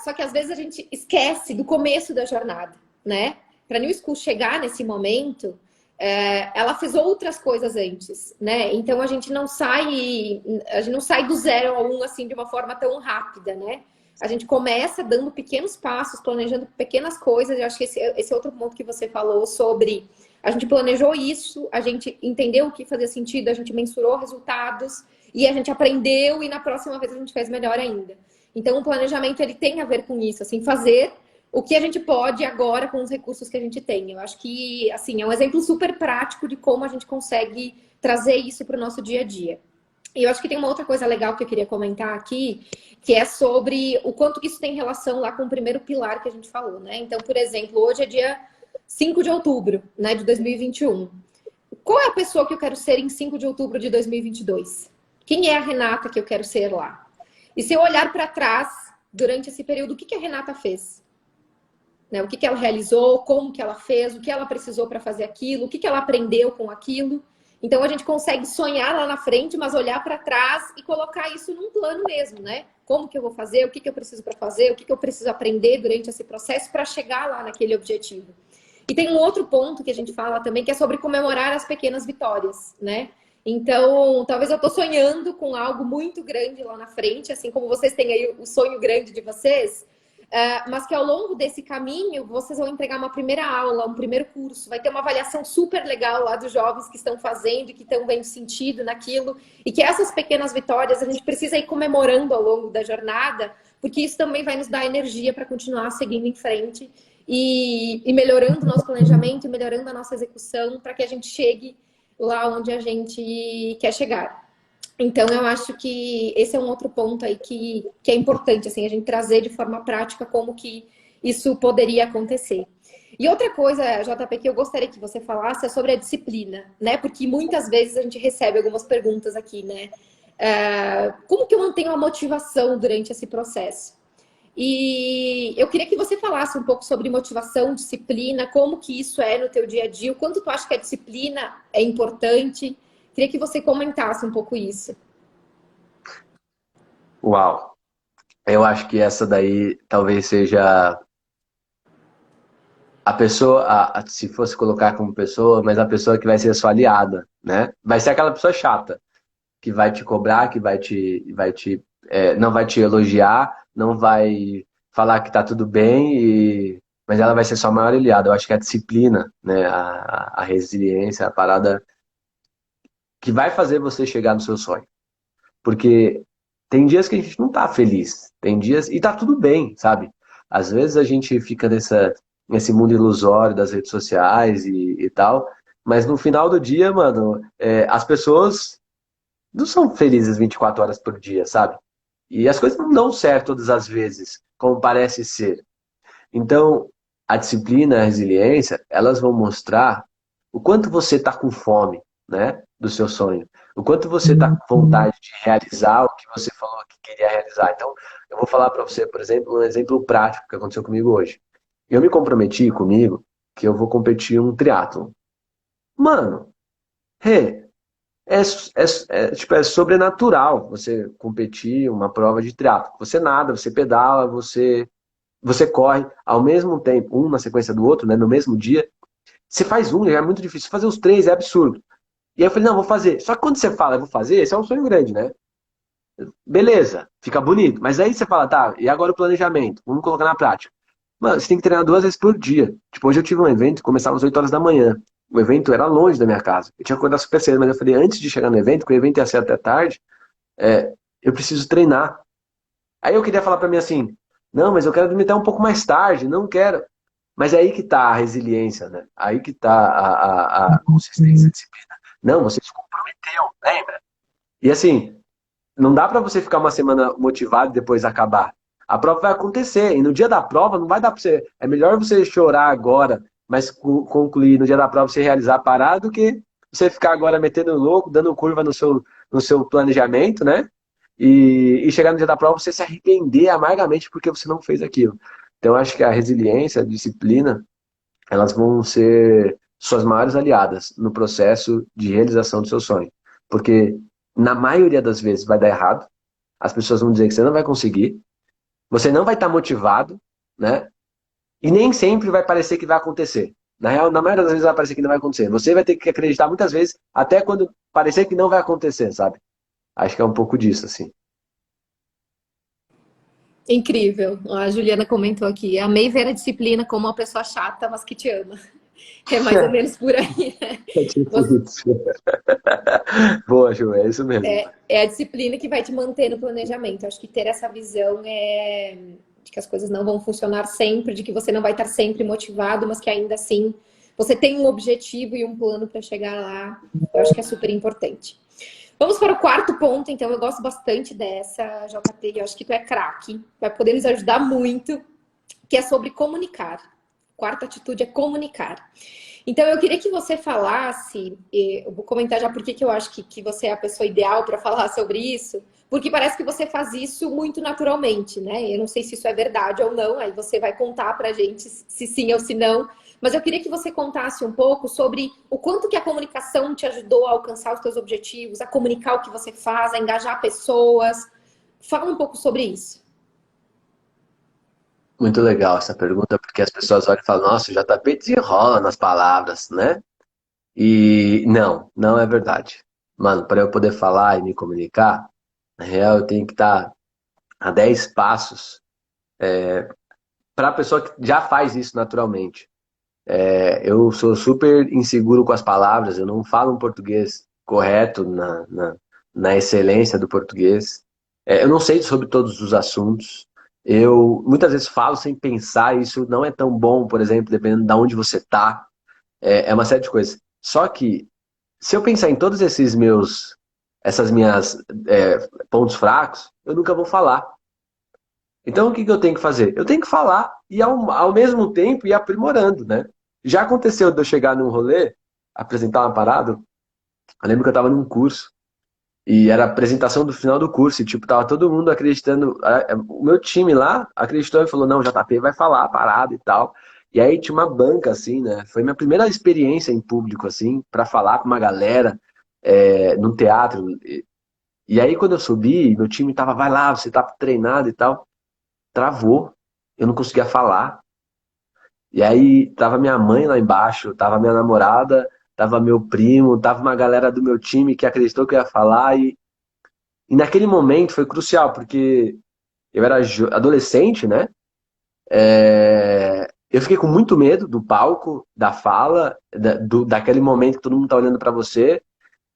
Só que às vezes a gente esquece do começo da jornada, né? Para a New School chegar nesse momento, ela fez outras coisas antes, né? Então a gente não sai do 0 ao 1 assim de uma forma tão rápida, né? A gente começa dando pequenos passos, planejando pequenas coisas. Eu acho que esse é outro ponto que você falou sobre A gente planejou isso, a gente entendeu o que fazia sentido, a gente mensurou resultados e a gente aprendeu e na próxima vez a gente fez melhor ainda. Então, o planejamento ele tem a ver com isso, assim, fazer o que a gente pode agora com os recursos que a gente tem. Eu acho que, assim, é um exemplo super prático de como a gente consegue trazer isso para o nosso dia a dia. E eu acho que tem uma outra coisa legal que eu queria comentar aqui, que é sobre o quanto que isso tem relação lá com o primeiro pilar que a gente falou, né? Então, por exemplo, hoje é dia 5 de outubro, né, de 2021. Qual é a pessoa que eu quero ser em 5 de outubro de 2022? Quem é a Renata que eu quero ser lá? E se eu olhar para trás, durante esse período, o que a Renata fez? Né? O que ela realizou, como que ela fez, o que ela precisou para fazer aquilo, o que ela aprendeu com aquilo. Então a gente consegue sonhar lá na frente, mas olhar para trás e colocar isso num plano mesmo, né? Como que eu vou fazer, o que eu preciso para fazer, o que eu preciso aprender durante esse processo para chegar lá naquele objetivo. E tem um outro ponto que a gente fala também, que é sobre comemorar as pequenas vitórias, né? Então, talvez eu estou sonhando com algo muito grande lá na frente, assim como vocês têm aí o sonho grande de vocês, mas que ao longo desse caminho vocês vão entregar uma primeira aula, um primeiro curso, vai ter uma avaliação super legal lá dos jovens que estão fazendo e que estão vendo sentido naquilo, e que essas pequenas vitórias a gente precisa ir comemorando ao longo da jornada, porque isso também vai nos dar energia para continuar seguindo em frente e melhorando o nosso planejamento, e melhorando a nossa execução para que a gente chegue lá onde a gente quer chegar. Então, eu acho que esse é um outro ponto aí que é importante, assim, a gente trazer de forma prática como que isso poderia acontecer. E outra coisa, JP, que eu gostaria que você falasse é sobre a disciplina, né? Porque muitas vezes a gente recebe algumas perguntas aqui, né? Como que eu mantenho a motivação durante esse processo? E eu queria que você falasse um pouco sobre motivação, disciplina, como que isso é no teu dia a dia, o quanto tu acha que a disciplina é importante. Queria que você comentasse um pouco isso. Uau! Eu acho que essa daí talvez seja a pessoa, se fosse colocar como pessoa, mas a pessoa que vai ser sua aliada, né? Vai ser aquela pessoa chata, que vai te cobrar, que não vai te elogiar, não vai falar que tá tudo bem, mas ela vai ser sua maior aliada. Eu acho que a disciplina, né? A resiliência, a parada que vai fazer você chegar no seu sonho. Porque tem dias que a gente não tá feliz, tem dias, e tá tudo bem, sabe? Às vezes a gente fica nesse mundo ilusório das redes sociais e tal, mas no final do dia, mano, as pessoas não são felizes 24 horas por dia, sabe? E as coisas não dão certo todas as vezes, como parece ser. Então, a disciplina, a resiliência, elas vão mostrar o quanto você está com fome, né, do seu sonho. O quanto você está com vontade de realizar o que você falou que queria realizar. Então, eu vou falar para você, por exemplo, um exemplo prático que aconteceu comigo hoje. Eu me comprometi comigo que eu vou competir um triatlon. Mano, Rê, tipo, é sobrenatural você competir uma prova de triatlo. Você nada, você pedala, você corre ao mesmo tempo, um na sequência do outro, né, no mesmo dia. Você faz um, já é muito difícil. Fazer os três é absurdo. E aí eu falei, não, vou fazer. Só que quando você fala, eu vou fazer, esse é um sonho grande, né? Beleza, fica bonito. Mas aí você fala, tá, e agora o planejamento? Vamos colocar na prática. Mano, você tem que treinar 2 vezes por dia. Tipo, hoje eu tive um evento que começava às 8 horas da manhã. O evento era longe da minha casa. Eu tinha que acordar super cedo, mas eu falei, antes de chegar no evento, que o evento ia ser até tarde, eu preciso treinar. Aí eu queria falar pra mim assim, não, mas eu quero dormir até um pouco mais tarde, não quero. Mas é aí que tá a resiliência, né? Aí que tá a consistência, a disciplina. Não, você se comprometeu, lembra? E assim, não dá pra você ficar uma semana motivado e depois acabar. A prova vai acontecer, e no dia da prova não vai dar pra você. É melhor você chorar agora, mas concluir no dia da prova você realizar parado do que você ficar agora metendo louco, dando curva no seu planejamento, né? E chegar no dia da prova você se arrepender amargamente porque você não fez aquilo. Então, eu acho que a resiliência, a disciplina, elas vão ser suas maiores aliadas no processo de realização do seu sonho. Porque, na maioria das vezes, vai dar errado, as pessoas vão dizer que você não vai conseguir, você não vai estar motivado, né? E nem sempre vai parecer que vai acontecer. Na real, na maioria das vezes vai parecer que não vai acontecer. Você vai ter que acreditar muitas vezes, até quando parecer que não vai acontecer, sabe? Acho que é um pouco disso, assim. Incrível. A Juliana comentou aqui. Amei ver a disciplina como uma pessoa chata, mas que te ama. É mais ou menos por aí, né? É tipo Você- isso. Boa, Ju, é isso mesmo. é a disciplina que vai te manter no planejamento. Eu acho que ter essa visão de que as coisas não vão funcionar sempre, de que você não vai estar sempre motivado, mas que ainda assim você tem um objetivo e um plano para chegar lá. Eu acho que é super importante. Vamos para o quarto ponto, então. Eu gosto bastante dessa, JP. Eu acho que tu é craque, vai poder nos ajudar muito, que é sobre comunicar. Quarta atitude é comunicar. Então, eu queria que você falasse, eu vou comentar já por que eu acho que você é a pessoa ideal para falar sobre isso, porque parece que você faz isso muito naturalmente, né? Eu não sei se isso é verdade ou não, aí você vai contar para a gente se sim ou se não, mas eu queria que você contasse um pouco sobre o quanto que a comunicação te ajudou a alcançar os seus objetivos, a comunicar o que você faz, a engajar pessoas. Fala um pouco sobre isso. Muito legal essa pergunta, porque as pessoas olham e falam, nossa, o JP desenrola nas palavras, né? E não é verdade. Mano, para eu poder falar e me comunicar, na real, eu tenho que estar a 10 passos para a pessoa que já faz isso naturalmente. Eu sou super inseguro com as palavras, eu não falo um português correto na excelência do português. Eu não sei sobre todos os assuntos. Eu muitas vezes falo sem pensar, e isso não é tão bom, por exemplo, dependendo de onde você está. É uma série de coisas. Só que, se eu pensar em todos essas minhas pontos fracos, eu nunca vou falar. Então, o que que eu tenho que fazer? Eu tenho que falar e, ao mesmo tempo, ir aprimorando, né? Já aconteceu de eu chegar num rolê, apresentar uma parada. Eu lembro que eu estava num curso e era a apresentação do final do curso e, tipo, tava todo mundo acreditando. O meu time lá acreditou e falou: não, o JP vai falar a parada e tal. E aí tinha uma banca, assim, né? Foi minha primeira experiência em público, assim, para falar com uma galera num teatro. E aí, quando eu subi, meu time tava, vai lá, você tá treinado e tal. Travou, eu não conseguia falar. E aí tava minha mãe lá embaixo, tava minha namorada, tava meu primo, tava uma galera do meu time que acreditou que eu ia falar. E naquele momento foi crucial, porque eu era adolescente, né? Eu fiquei com muito medo do palco, da fala, daquele momento que todo mundo tá olhando pra você.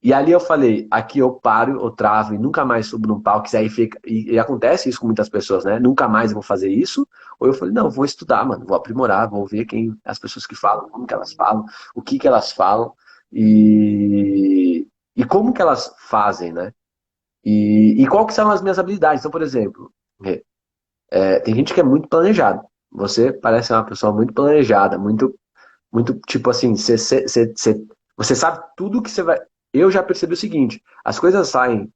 E ali eu falei, aqui eu paro, eu travo e nunca mais subo num palco. Isso aí fica, e acontece isso com muitas pessoas, né? Nunca mais eu vou fazer isso. Ou eu falei, não, vou estudar, mano, vou aprimorar, vou ver quem as pessoas que falam, como que elas falam, o que que elas falam e como que elas fazem, né? E qual que são as minhas habilidades. Então, por exemplo, tem gente que é muito planejado. Você parece uma pessoa muito planejada, muito tipo assim, você sabe tudo que você vai. Eu já percebi o seguinte: as coisas saem,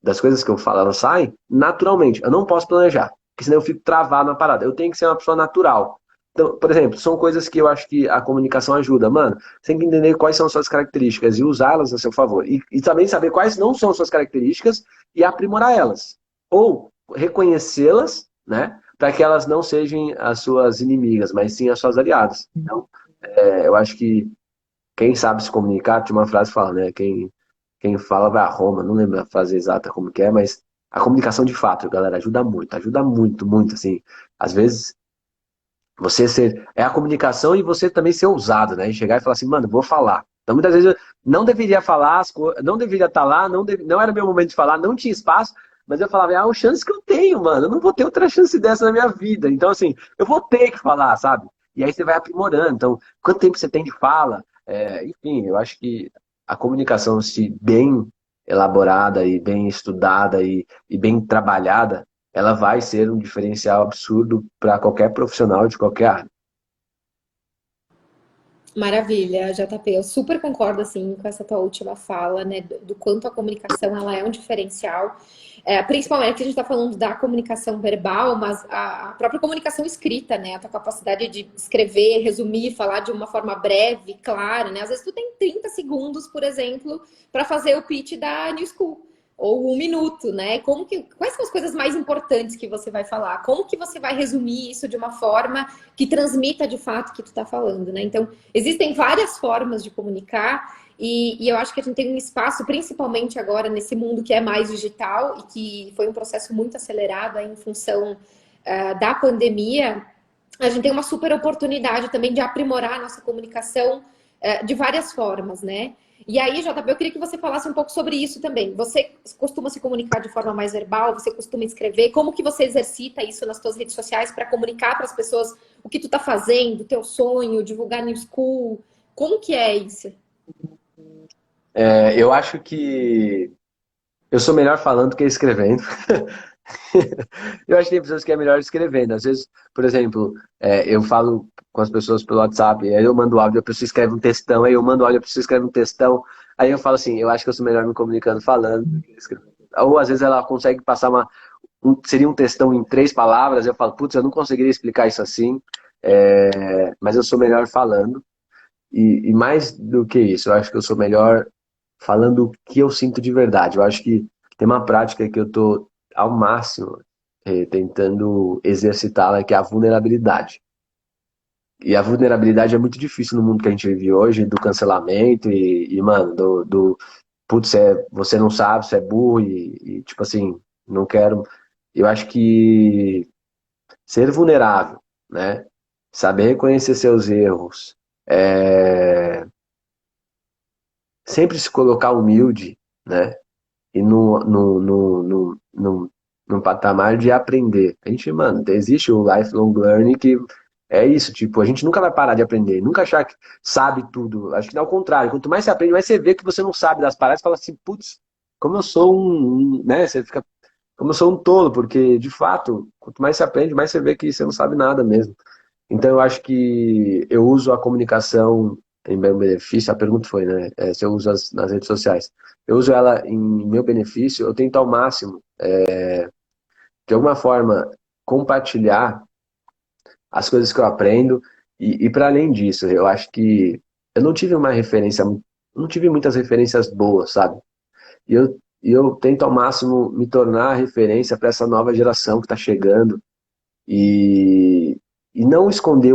das coisas que eu falo, elas saem naturalmente. Eu não posso planejar, porque senão eu fico travado na parada. Eu tenho que ser uma pessoa natural. Então, por exemplo, são coisas que eu acho que a comunicação ajuda. Mano, você tem que entender quais são suas características e usá-las a seu favor. E também saber quais não são suas características e aprimorar elas. Ou reconhecê-las, né? Para que elas não sejam as suas inimigas, mas sim as suas aliadas. Então, eu acho que quem sabe se comunicar, tinha uma frase que fala, né? Quem fala vai a Roma, não lembro a frase exata como que é, mas a comunicação de fato, galera, ajuda muito, muito, assim. Às vezes, você ser, é a comunicação e você também ser ousado, né? E chegar e falar assim, mano, vou falar. Então, muitas vezes, eu não deveria falar, não deveria estar lá, não era meu momento de falar, não tinha espaço, mas eu falava, é a chance que eu tenho, mano, eu não vou ter outra chance dessa na minha vida. Então, assim, eu vou ter que falar, sabe? E aí você vai aprimorando. Então, quanto tempo você tem de fala? Enfim, eu acho que a comunicação, se bem elaborada e bem estudada e bem trabalhada, ela vai ser um diferencial absurdo para qualquer profissional de qualquer área. Maravilha, JP. Eu super concordo assim com essa tua última fala, né? Do quanto a comunicação ela é um diferencial. Principalmente que a gente está falando da comunicação verbal, mas a própria comunicação escrita, né? A tua capacidade de escrever, resumir, falar de uma forma breve, clara, né? Às vezes tu tem 30 segundos, por exemplo, para fazer o pitch da New School. Ou 1 minuto, né? Quais são as coisas mais importantes que você vai falar? Como que você vai resumir isso de uma forma que transmita de fato o que tu está falando, né? Então, existem várias formas de comunicar e eu acho que a gente tem um espaço, principalmente agora nesse mundo que é mais digital e que foi um processo muito acelerado aí em função da pandemia, a gente tem uma super oportunidade também de aprimorar a nossa comunicação de várias formas, né? E aí, JP, eu queria que você falasse um pouco sobre isso também. Você costuma se comunicar de forma mais verbal? Você costuma escrever? Como que você exercita isso nas suas redes sociais para comunicar para as pessoas o que tu tá fazendo, o teu sonho, divulgar no school? Como que é isso? Eu acho que eu sou melhor falando que escrevendo. Eu acho que tem pessoas que é melhor escrevendo. Às vezes, por exemplo, eu falo com as pessoas pelo WhatsApp, aí eu mando áudio, a pessoa escreve um textão, aí eu mando áudio, a pessoa escreve um textão. Aí eu falo assim, eu acho que eu sou melhor me comunicando falando do que escrevendo. Ou às vezes ela consegue passar seria um textão em 3 palavras, eu falo, putz, eu não conseguiria explicar isso assim, mas eu sou melhor falando. E mais do que isso, eu acho que eu sou melhor falando o que eu sinto de verdade. Eu acho que tem uma prática que eu tô ao máximo tentando exercitá-la, que é a vulnerabilidade. E a vulnerabilidade é muito difícil no mundo que a gente vive hoje, do cancelamento mano, putz, você não sabe, você é burro tipo assim, não quero. Eu acho que ser vulnerável, né? Saber reconhecer seus erros, é, sempre se colocar humilde, né? E no patamar de aprender. A gente, mano, existe o lifelong learning que é isso, tipo, a gente nunca vai parar de aprender, nunca achar que sabe tudo. Acho que é ao contrário, quanto mais você aprende, mais você vê que você não sabe das paradas, você fala assim, putz, como eu sou né? Você fica, como eu sou um tolo, porque de fato, quanto mais você aprende, mais você vê que você não sabe nada mesmo. Então eu acho que eu uso a comunicação em meu benefício. A pergunta foi, né? Se eu uso nas redes sociais. Eu uso ela em meu benefício. Eu tento ao máximo, de alguma forma, compartilhar as coisas que eu aprendo. E para além disso, eu acho que eu não tive uma referência, não tive muitas referências boas, sabe? E eu tento ao máximo me tornar a referência para essa nova geração que está chegando e, e não esconder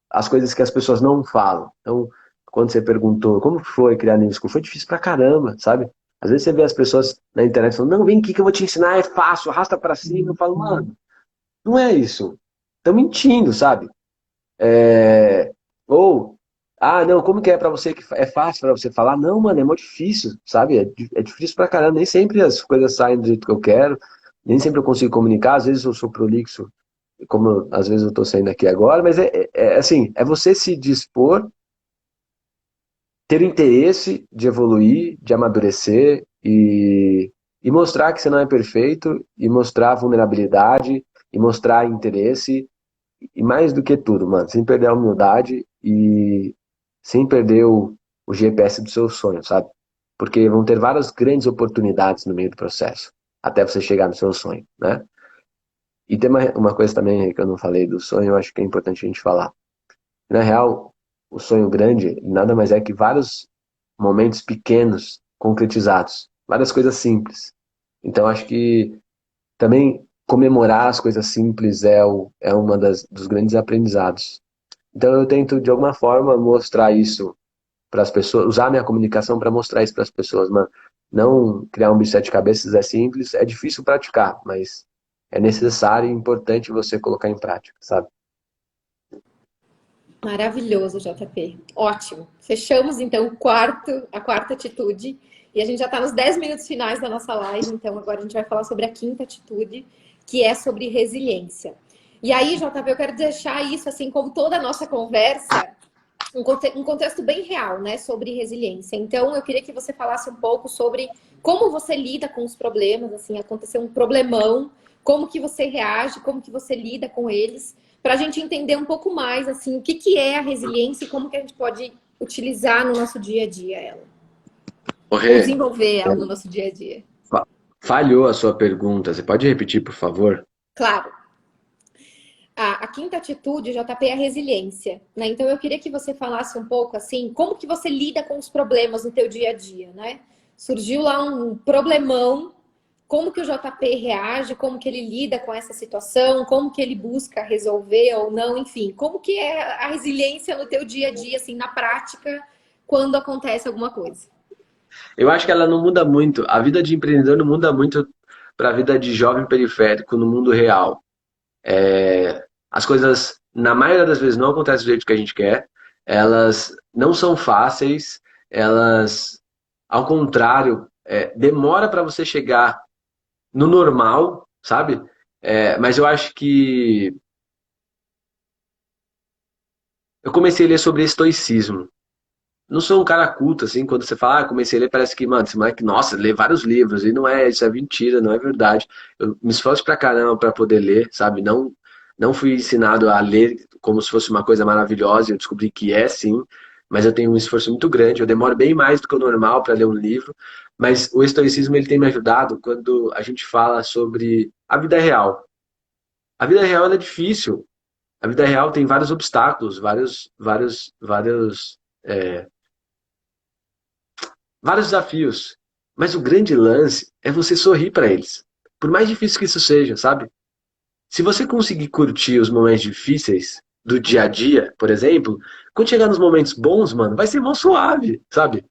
as coisas que as pessoas não falam. Então, quando você perguntou como foi criar New School, foi difícil pra caramba, sabe? Às vezes você vê as pessoas na internet falando, não, vem aqui que eu vou te ensinar, é fácil, arrasta pra cima. Eu falo, mano, não é isso. Estão mentindo, sabe? É, Ou, não, como que é pra você que é fácil pra você falar? Não, mano, é muito difícil, sabe? É difícil pra caramba, nem sempre as coisas saem do jeito que eu quero, nem sempre eu consigo comunicar, às vezes eu sou prolixo como às vezes eu estou saindo aqui agora, mas assim, é você se dispor, ter o interesse de evoluir, de amadurecer e mostrar que você não é perfeito, e mostrar vulnerabilidade, e mostrar interesse, e mais do que tudo, mano, sem perder a humildade e sem perder o GPS do seu sonho, sabe? Porque vão ter várias grandes oportunidades no meio do processo, até você chegar no seu sonho, né? E tem uma coisa também que eu não falei do sonho, eu acho que é importante a gente falar. Na real, o sonho grande nada mais é que vários momentos pequenos concretizados, várias coisas simples. Então, acho que também comemorar as coisas simples é uma dos grandes aprendizados. Então, eu tento, de alguma forma, mostrar isso para as pessoas, usar minha comunicação para mostrar isso para as pessoas, mano. Não criar um bicho de sete cabeças é simples, é difícil praticar, mas é necessário e importante você colocar em prática, sabe? Maravilhoso, JP. Ótimo. Fechamos então a quarta atitude. E a gente já está nos 10 minutos finais da nossa live, então agora a gente vai falar sobre a quinta atitude, que é sobre resiliência. E aí, JP, eu quero deixar isso, assim, como toda a nossa conversa, um contexto bem real, né, sobre resiliência. Então, eu queria que você falasse um pouco sobre como você lida com os problemas, assim, aconteceu um problemão, como que você reage, como que você lida com eles, para a gente entender um pouco mais, assim, o que que é a resiliência e como que a gente pode utilizar no nosso dia a dia ela, Ô, ou Rê, desenvolver ela no nosso dia a dia. falhou a sua pergunta. Você pode repetir, por favor? Claro. A quinta atitude, JP, é a resiliência, né? Então eu queria que você falasse um pouco assim, como que você lida com os problemas no teu dia a dia, né? Surgiu lá um problemão, como que o JP reage, como que ele lida com essa situação, como que ele busca resolver ou não, enfim, como que é a resiliência no teu dia a dia, assim, na prática, quando acontece alguma coisa. Eu acho que ela não muda muito. A vida de empreendedor não muda muito para a vida de jovem periférico no mundo real. As coisas na maioria das vezes não acontecem do jeito que a gente quer, elas não são fáceis, elas, ao contrário, demora para você chegar no normal, sabe? Mas eu acho que eu comecei a ler sobre estoicismo. Não sou um cara culto, assim, quando você fala, comecei a ler, parece que, mano, esse moleque, nossa, lê vários livros, e não é, isso é mentira, não é verdade. Eu me esforço pra caramba pra poder ler, sabe? Não fui ensinado a ler como se fosse uma coisa maravilhosa, eu descobri que é sim, mas eu tenho um esforço muito grande, eu demoro bem mais do que o normal para ler um livro, mas o estoicismo, ele tem me ajudado quando a gente fala sobre a vida real. A vida real, ela é difícil, a vida real tem vários obstáculos, vários desafios. Mas o grande lance é você sorrir para eles. Por mais difícil que isso seja, sabe? Se você conseguir curtir os momentos difíceis do dia a dia, por exemplo, quando chegar nos momentos bons, mano, vai ser mó suave, sabe?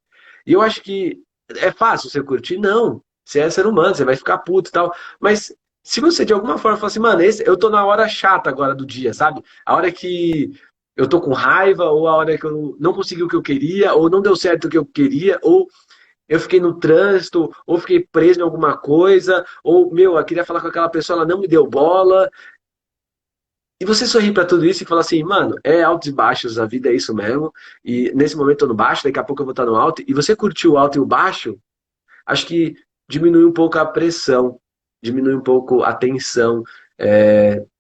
E eu acho que é fácil você curtir? Não. Você é ser humano, você vai ficar puto e tal. Mas se você de alguma forma falar assim, mano, eu tô na hora chata agora do dia, sabe? A hora que eu tô com raiva, ou a hora que eu não consegui o que eu queria, ou não deu certo o que eu queria, ou eu fiquei no trânsito, ou fiquei preso em alguma coisa, ou, meu, eu queria falar com aquela pessoa, ela não me deu bola. E você sorrir pra tudo isso e falar assim, mano, é altos e baixos, a vida é isso mesmo. E nesse momento eu tô no baixo, daqui a pouco eu vou estar no alto. E você curtir o alto e o baixo, acho que diminui um pouco a pressão, diminui um pouco a tensão,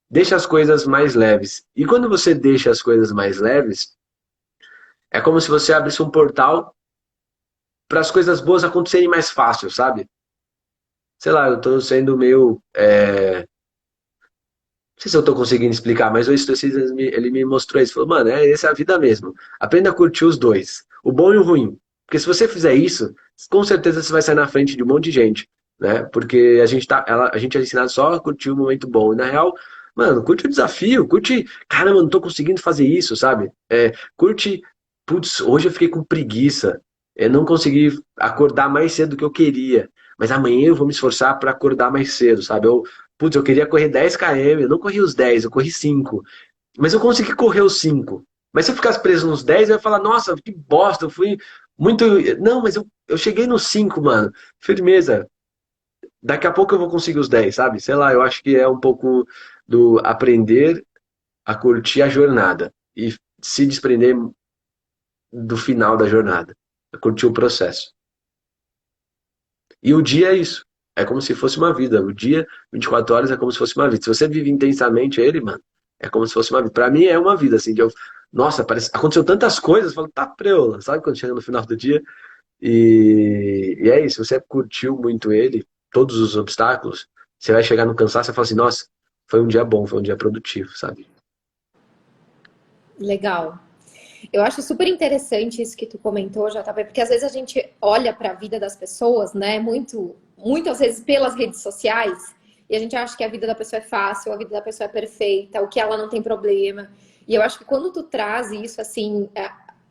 deixa as coisas mais leves. E quando você deixa as coisas mais leves, é como se você abrisse um portal para as coisas boas acontecerem mais fácil, sabe? Sei lá, eu tô sendo meio. Não sei se eu tô conseguindo explicar, mas o estoicismo ele me mostrou isso. Falou, mano, essa é a vida mesmo. Aprenda a curtir os dois, o bom e o ruim. Porque se você fizer isso, com certeza você vai sair na frente de um monte de gente, né? Porque a gente é ensinado só a curtir o momento bom. E na real, mano, curte o desafio, curte, caramba, não tô conseguindo fazer isso, sabe? Curte, putz, hoje eu fiquei com preguiça. Eu não consegui acordar mais cedo do que eu queria. Mas amanhã eu vou me esforçar para acordar mais cedo, sabe? Putz, eu queria correr 10 km, eu não corri os 10, eu corri 5. Mas eu consegui correr os 5. Mas se eu ficasse preso nos 10, eu ia falar, nossa, que bosta, eu fui muito. Não, mas eu cheguei nos 5, mano. Firmeza. Daqui a pouco eu vou conseguir os 10, sabe? Sei lá, eu acho que é um pouco do aprender a curtir a jornada e se desprender do final da jornada. Curtir o processo. E o dia é isso. É como se fosse uma vida. O dia, 24 horas, é como se fosse uma vida. Se você vive intensamente ele, mano, é como se fosse uma vida. Pra mim é uma vida, assim, nossa, aconteceu tantas coisas, eu falo, tá preula, sabe quando chega no final do dia? E é isso, se você curtiu muito ele, todos os obstáculos, você vai chegar no cansaço e fala assim, nossa, foi um dia bom, foi um dia produtivo, sabe? Legal. Eu acho super interessante isso que tu comentou, JP, porque às vezes a gente olha para a vida das pessoas, né, muitas vezes pelas redes sociais, e a gente acha que a vida da pessoa é fácil, a vida da pessoa é perfeita, o que ela não tem problema. E eu acho que quando tu traz isso, assim,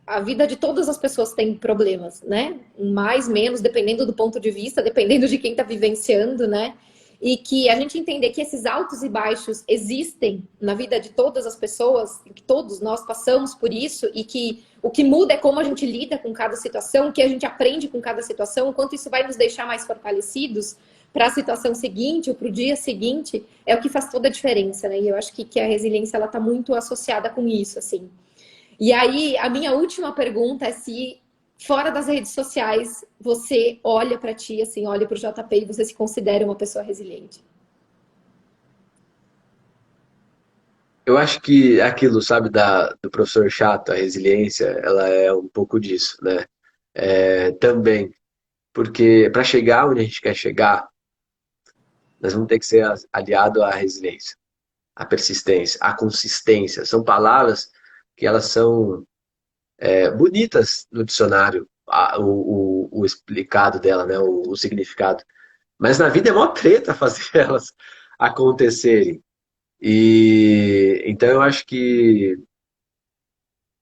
a vida de todas as pessoas tem problemas, né? Mais, menos, dependendo do ponto de vista, dependendo de quem está vivenciando, né? E que a gente entender que esses altos e baixos existem na vida de todas as pessoas, que todos nós passamos por isso, e que o que muda é como a gente lida com cada situação, o que a gente aprende com cada situação, o quanto isso vai nos deixar mais fortalecidos para a situação seguinte ou para o dia seguinte, é o que faz toda a diferença, né? E eu acho que a resiliência ela está muito associada com isso, assim. E aí, a minha última pergunta é se fora das redes sociais, você olha para ti, assim, olha para o JP e você se considera uma pessoa resiliente. Eu acho que aquilo, sabe, do professor chato, a resiliência, ela é um pouco disso, né? Também, porque para chegar onde a gente quer chegar, nós vamos ter que ser aliado à resiliência, à persistência, à consistência. São palavras que elas são bonitas no dicionário, o explicado dela, né, o significado. Mas na vida é mó treta fazer elas acontecerem. E então eu acho que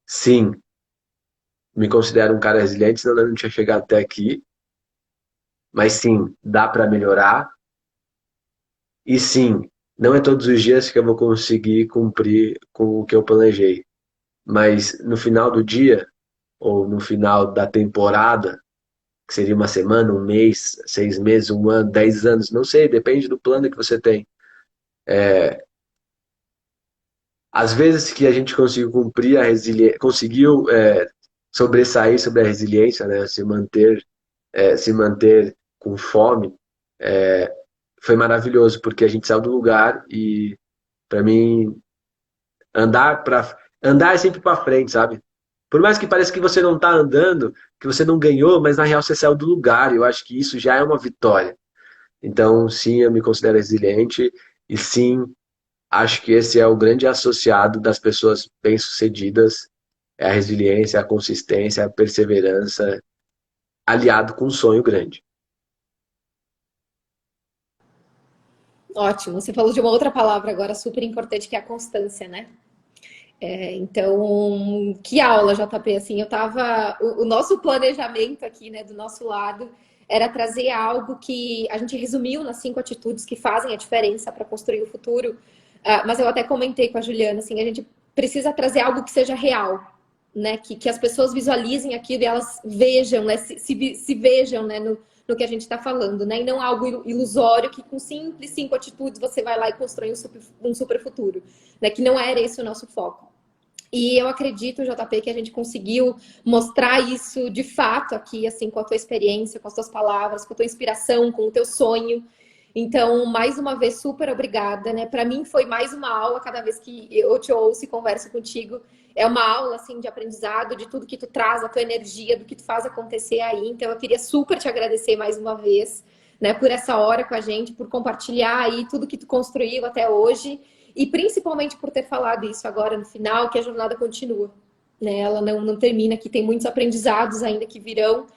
sim, me considero um cara resiliente, senão eu não tinha chegado até aqui. Mas sim, dá para melhorar. E sim, não é todos os dias que eu vou conseguir cumprir com o que eu planejei, mas no final do dia, ou no final da temporada, que seria uma semana, um mês, 6 meses, um ano, 10 anos, não sei, depende do plano que você tem. Às vezes que a gente conseguiu cumprir a resiliência, conseguiu sobressair sobre a resiliência, né? Se manter com fome, é, foi maravilhoso, porque a gente saiu do lugar e, para mim, andar é sempre para frente, sabe? Por mais que pareça que você não está andando, que você não ganhou, mas na real você saiu do lugar. E eu acho que isso já é uma vitória. Então, sim, eu me considero resiliente e sim, acho que esse é o grande associado das pessoas bem-sucedidas, é a resiliência, a consistência, a perseverança, aliado com um sonho grande. Ótimo. Você falou de uma outra palavra agora super importante que é a constância, né? Então, que aula, JP, assim, o nosso planejamento aqui, né, do nosso lado, era trazer algo que a gente resumiu nas 5 atitudes que fazem a diferença para construir o futuro. Mas eu até comentei com a Juliana, assim, a gente precisa trazer algo que seja real, né, que as pessoas visualizem aquilo e elas vejam, né, se vejam, né, no que a gente está falando, né, e não algo ilusório que com simples 5 atitudes você vai lá e constrói um super futuro, né, que não era esse o nosso foco. E eu acredito, JP, que a gente conseguiu mostrar isso de fato aqui, assim, com a tua experiência, com as tuas palavras, com a tua inspiração, com o teu sonho. Então, mais uma vez, super obrigada, né? Para mim foi mais uma aula cada vez que eu te ouço e converso contigo. É uma aula, assim, de aprendizado, de tudo que tu traz, a tua energia, do que tu faz acontecer aí. Então, eu queria super te agradecer mais uma vez, né? Por essa hora com a gente, por compartilhar aí tudo que tu construiu até hoje. E principalmente por ter falado isso agora no final, que a jornada continua, né? Ela não termina, que tem muitos aprendizados ainda que virão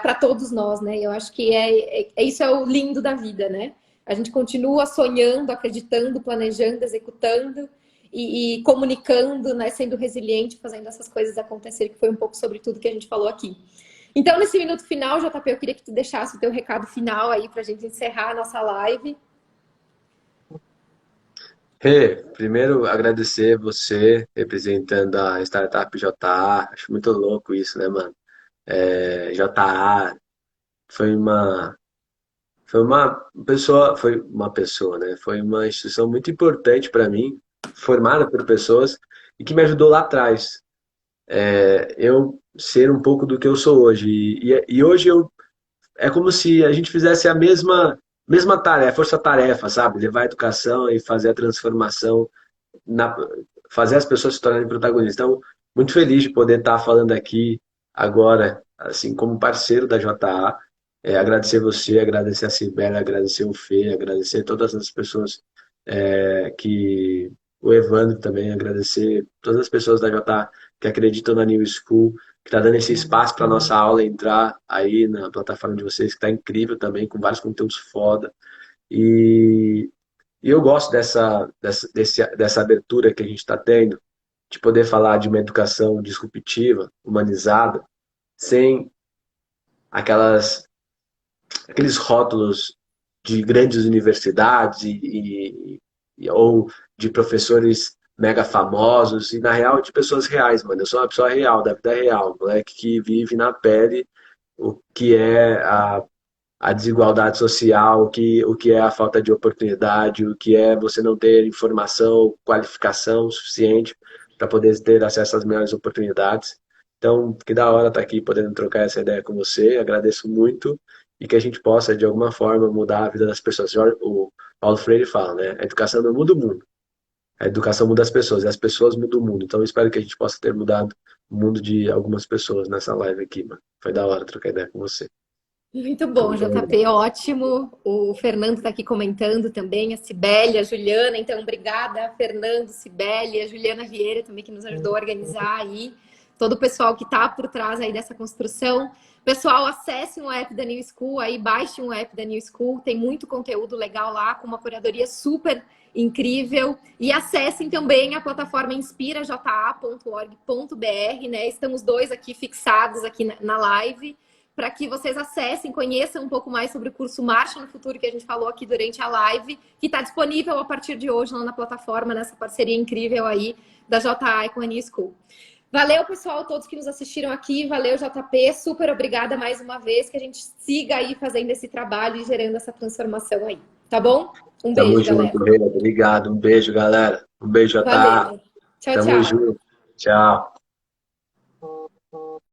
para todos nós, né? Eu acho que isso é o lindo da vida, né? A gente continua sonhando, acreditando, planejando, executando e comunicando, né? Sendo resiliente, fazendo essas coisas acontecer, que foi um pouco sobre tudo que a gente falou aqui. Então, nesse minuto final, JP, eu queria que tu deixasse o teu recado final aí para a gente encerrar a nossa live. Rê, primeiro agradecer você representando a Startup JA. Acho muito louco isso, né, mano? JA foi uma foi uma pessoa, né? Foi uma instituição muito importante para mim, formada por pessoas e que me ajudou lá atrás. Eu ser um pouco do que eu sou hoje. E hoje é como se a gente fizesse a mesma tarefa, força-tarefa, sabe? Levar a educação e fazer a transformação, na, fazer as pessoas se tornarem protagonistas. Então, muito feliz de poder estar falando aqui agora, assim, como parceiro da JA. Agradecer você, agradecer a Cibele, agradecer o Fê, agradecer todas as pessoas que. O Evandro também, agradecer todas as pessoas da JA que acreditam na New School, que está dando esse espaço para nossa aula entrar aí na plataforma de vocês, que está incrível também, com vários conteúdos foda. E, e eu gosto dessa abertura que a gente está tendo, de poder falar de uma educação disruptiva, humanizada, sem aquelas, aqueles rótulos de grandes universidades ou de professores mega famosos, e na real de pessoas reais, mano. Eu sou uma pessoa real, da vida real, moleque que vive na pele o que é a desigualdade social, o que é a falta de oportunidade, o que é você não ter informação, qualificação suficiente para poder ter acesso às melhores oportunidades. Então, que da hora estar aqui podendo trocar essa ideia com você, agradeço muito e que a gente possa, de alguma forma, mudar a vida das pessoas. O Paulo Freire fala, né? A educação não muda o mundo, a educação muda as pessoas, e as pessoas mudam o mundo. Então, eu espero que a gente possa ter mudado o mundo de algumas pessoas nessa live aqui, mano. Foi da hora trocar ideia com você. Muito bom, JP, ótimo. O Fernando está aqui comentando também, a Cibele, a Juliana. Então, obrigada, Fernando, Cibele, a Juliana Vieira também, que nos ajudou a organizar aí. Todo o pessoal que está por trás aí dessa construção. Pessoal, acessem o app da New School, aí baixem o app da New School, tem muito conteúdo legal lá, com uma curadoria super incrível. E acessem também a plataforma inspiraja.org.br, né? Estamos dois aqui fixados aqui na live, para que vocês acessem, conheçam um pouco mais sobre o curso Marcha no Futuro, que a gente falou aqui durante a live, que está disponível a partir de hoje lá na plataforma, nessa parceria incrível aí da JA Economia School. Valeu, pessoal, todos que nos assistiram aqui. Valeu, JP. Super obrigada mais uma vez. Que a gente siga aí fazendo esse trabalho e gerando essa transformação aí. Tá bom? Um Tamo beijo, junto, galera. Reina. Obrigado. Um beijo, galera. Um beijo, JA. Valeu. Tchau, Tamo tchau. junto. Tchau.